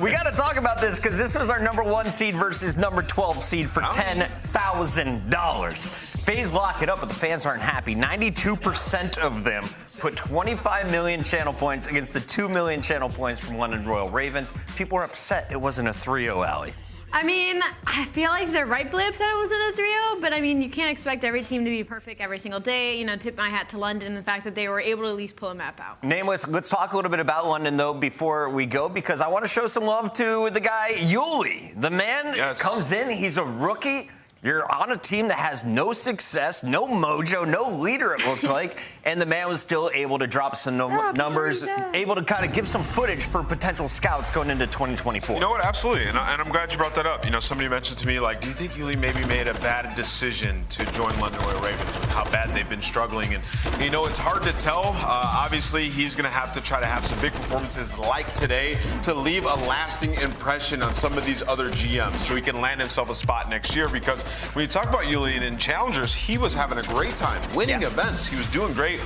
We got to talk about this because this was our number 1 seed versus number 12 seed for $10,000. FaZe lock it up, but the fans aren't happy. 92% of them put 25 million channel points against the 2 million channel points from London Royal Ravens. People are upset it wasn't a 3-0, Allie. I mean, I feel like they're rightfully upset it wasn't a 3-0, but I mean, you can't expect every team to be perfect every single day. You know, tip my hat to London and the fact that they were able to at least pull a map out. Nameless, let's talk a little bit about London, though, before we go, because I want to show some love to the guy, Yuli. The man comes in, he's a rookie. You're on a team that has no success, no mojo, no leader, it looked like, and the man was still able to drop some numbers, able to kind of give some footage for potential scouts going into 2024. You know what? Absolutely, and I'm glad you brought that up. You know, somebody mentioned to me, like, do you think Yuli maybe made a bad decision to join London Royal Ravens with how bad they've been struggling? And, you know, it's hard to tell. Obviously, he's going to have to try to have some big performances like today to leave a lasting impression on some of these other GMs so he can land himself a spot next year, because when you talk about Yuli in Challengers, he was having a great time winning events. He was doing great.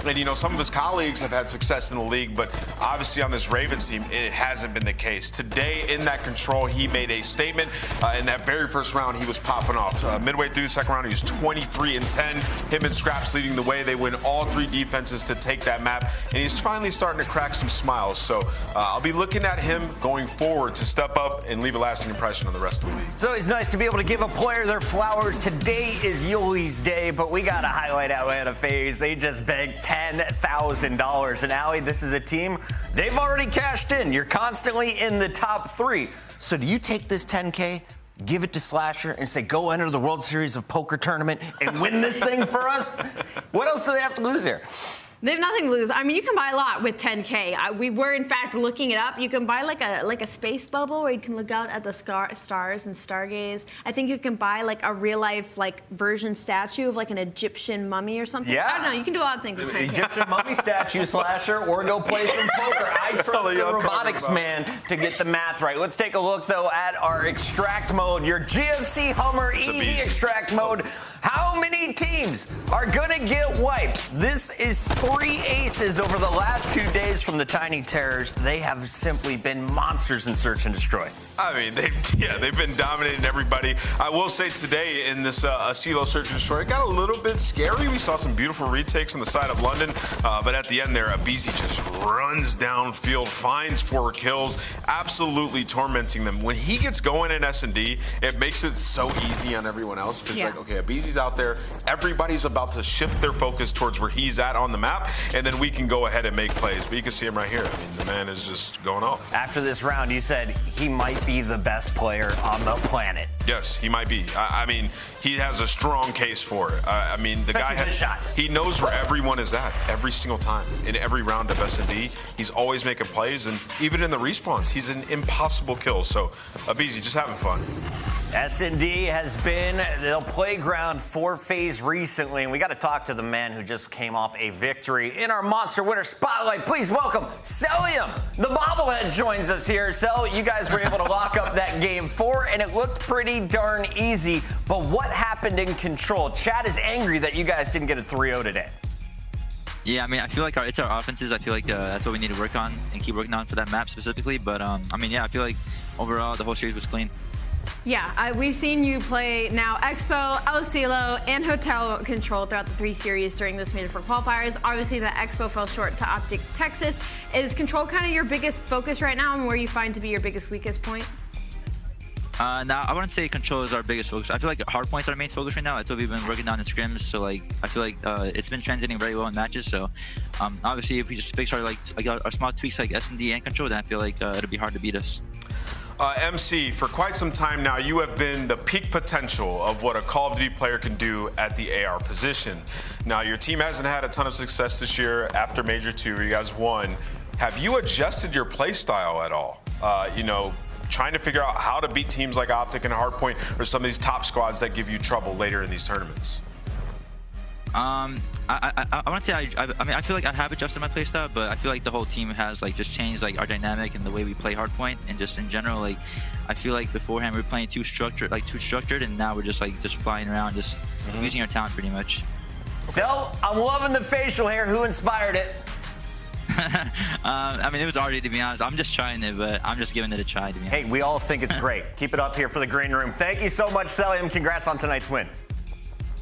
And, you know, some of his colleagues have had success in the league, but obviously on this Ravens team, it hasn't been the case. Today, in that control, he made a statement. In that very first round, he was popping off. Midway through the second round, he was 23-10. Him and Scrapz leading the way. They win all 3 defenses to take that map, and he's finally starting to crack some smiles. So I'll be looking at him going forward to step up and leave a lasting impression on the rest of the league. So it's nice to be able to give a player their flowers. Today is Yuli's day, but we got to highlight Atlanta FaZe. They just begged $10,000. And Allie, this is a team, they've already cashed in. You're constantly in the top 3. So do you take this 10K, give it to Slasher, and say, go enter the World Series of Poker tournament and win this thing for us? What else do they have to lose here? They have nothing to lose. I mean, you can buy a lot with 10K. We were, in fact, looking it up. You can buy like a space bubble where you can look out at the stars and stargaze. I think you can buy like a real life version statue of like an Egyptian mummy or something. Yeah. I don't know. You can do a lot of things with 10K. Egyptian mummy statue, Slasher, or go play some poker. I trust the robotics man to get the math right. Let's take a look, though, at our extract mode. Your GMC Hummer EV extract mode. How many teams are going to get wiped? This is 3 aces over the last 2 days from the Tiny Terrors. They have simply been monsters in Search and Destroy. I mean, they've been dominating everybody. I will say today in this CDL Search and Destroy, it got a little bit scary. We saw some beautiful retakes on the side of London, but at the end there, aBeZy just runs downfield, finds 4 kills, absolutely tormenting them. When he gets going in S&D, it makes it so easy on everyone else. Because like, okay, aBeZy's out there, everybody's about to shift their focus towards where he's at on the map, and then we can go ahead and make plays. But you can see him right here. I mean, the man is just going off. After this round, you said he might be the best player on the planet. Yes, he might be. I mean, he has a strong case for it. I mean, the guy he knows where everyone is at every single time. In every round of S&D, he's always making plays, and even in the respawns, he's an impossible kill. So, aBeZy, just having fun. S&D has been the playground for FaZe recently, and we got to talk to the man who just came off a victory in our Monster Winner Spotlight. Please welcome Cellium. The bobblehead joins us here. Cell, you guys were able to lock up that game 4, and it looked pretty darn easy. But what happened in control? Chat is angry that you guys didn't get a 3-0 today. Yeah, I mean, I feel like it's our offenses. I feel like that's what we need to work on and keep working on for that map specifically. But I mean, yeah, I feel like overall the whole series was clean. Yeah, we've seen you play now Expo, El Cielo, and Hotel Control throughout the 3 series during this Major V Qualifiers. Obviously, the Expo fell short to OpTic Texas. Is Control kind of your biggest focus right now and where you find to be your biggest weakest point? Now, I wouldn't say Control is our biggest focus. I feel like Hardpoint's our main focus right now. That's what we've been working on in scrims. So, like, I feel like it's been transiting very well in matches. So, obviously, if we just fix our small tweaks like S&D and Control, then I feel like it'll be hard to beat us. MC, for quite some time now, you have been the peak potential of what a Call of Duty player can do at the AR position. Now, your team hasn't had a ton of success this year after Major 2, where you guys won. Have you adjusted your play style at all? You know, trying to figure out how to beat teams like OpTic and Hardpoint or some of these top squads that give you trouble later in these tournaments? I want to say I mean I feel like I have adjusted my playstyle, but I feel like the whole team has like just changed like our dynamic and the way we play Hardpoint, and just in general, like I feel like beforehand we were playing too structured, and now we're just flying around, just using our talent pretty much. So I'm loving the facial hair. Who inspired it? I mean, it was already, to be honest. I'm just trying it, but I'm just giving it a try, to be honest. Hey, we all think it's great. Keep it up here for the green room. Thank you so much, Cellium. Congrats on tonight's win.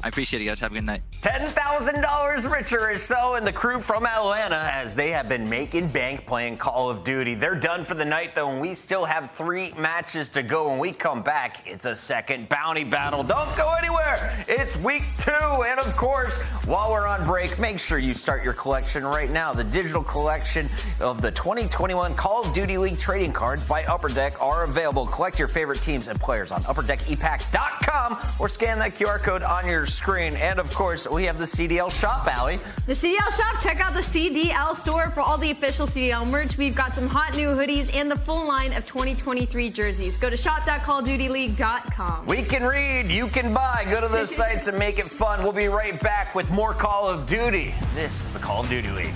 I appreciate it, guys. Have a good night. $10,000 richer or so, and the crew from Atlanta, as they have been making bank playing Call of Duty. They're done for the night, though, and we still have 3 matches to go. When we come back, it's a second bounty battle. Don't go anywhere. It's week 2, and of course, while we're on break, make sure you start your collection right now. The digital collection of the 2021 Call of Duty League trading cards by Upper Deck are available. Collect your favorite teams and players on UpperDeckEpack.com or scan that QR code on your screen. And of course, we have the CDL shop, Allie. The CDL shop, check out the CDL store for all the official CDL merch. We've got some hot new hoodies and the full line of 2023 jerseys. Go to shop.callofdutyleague.com. We can read, you can buy. Go to those sites and make it fun. We'll be right back with more Call of Duty. This is the Call of Duty League.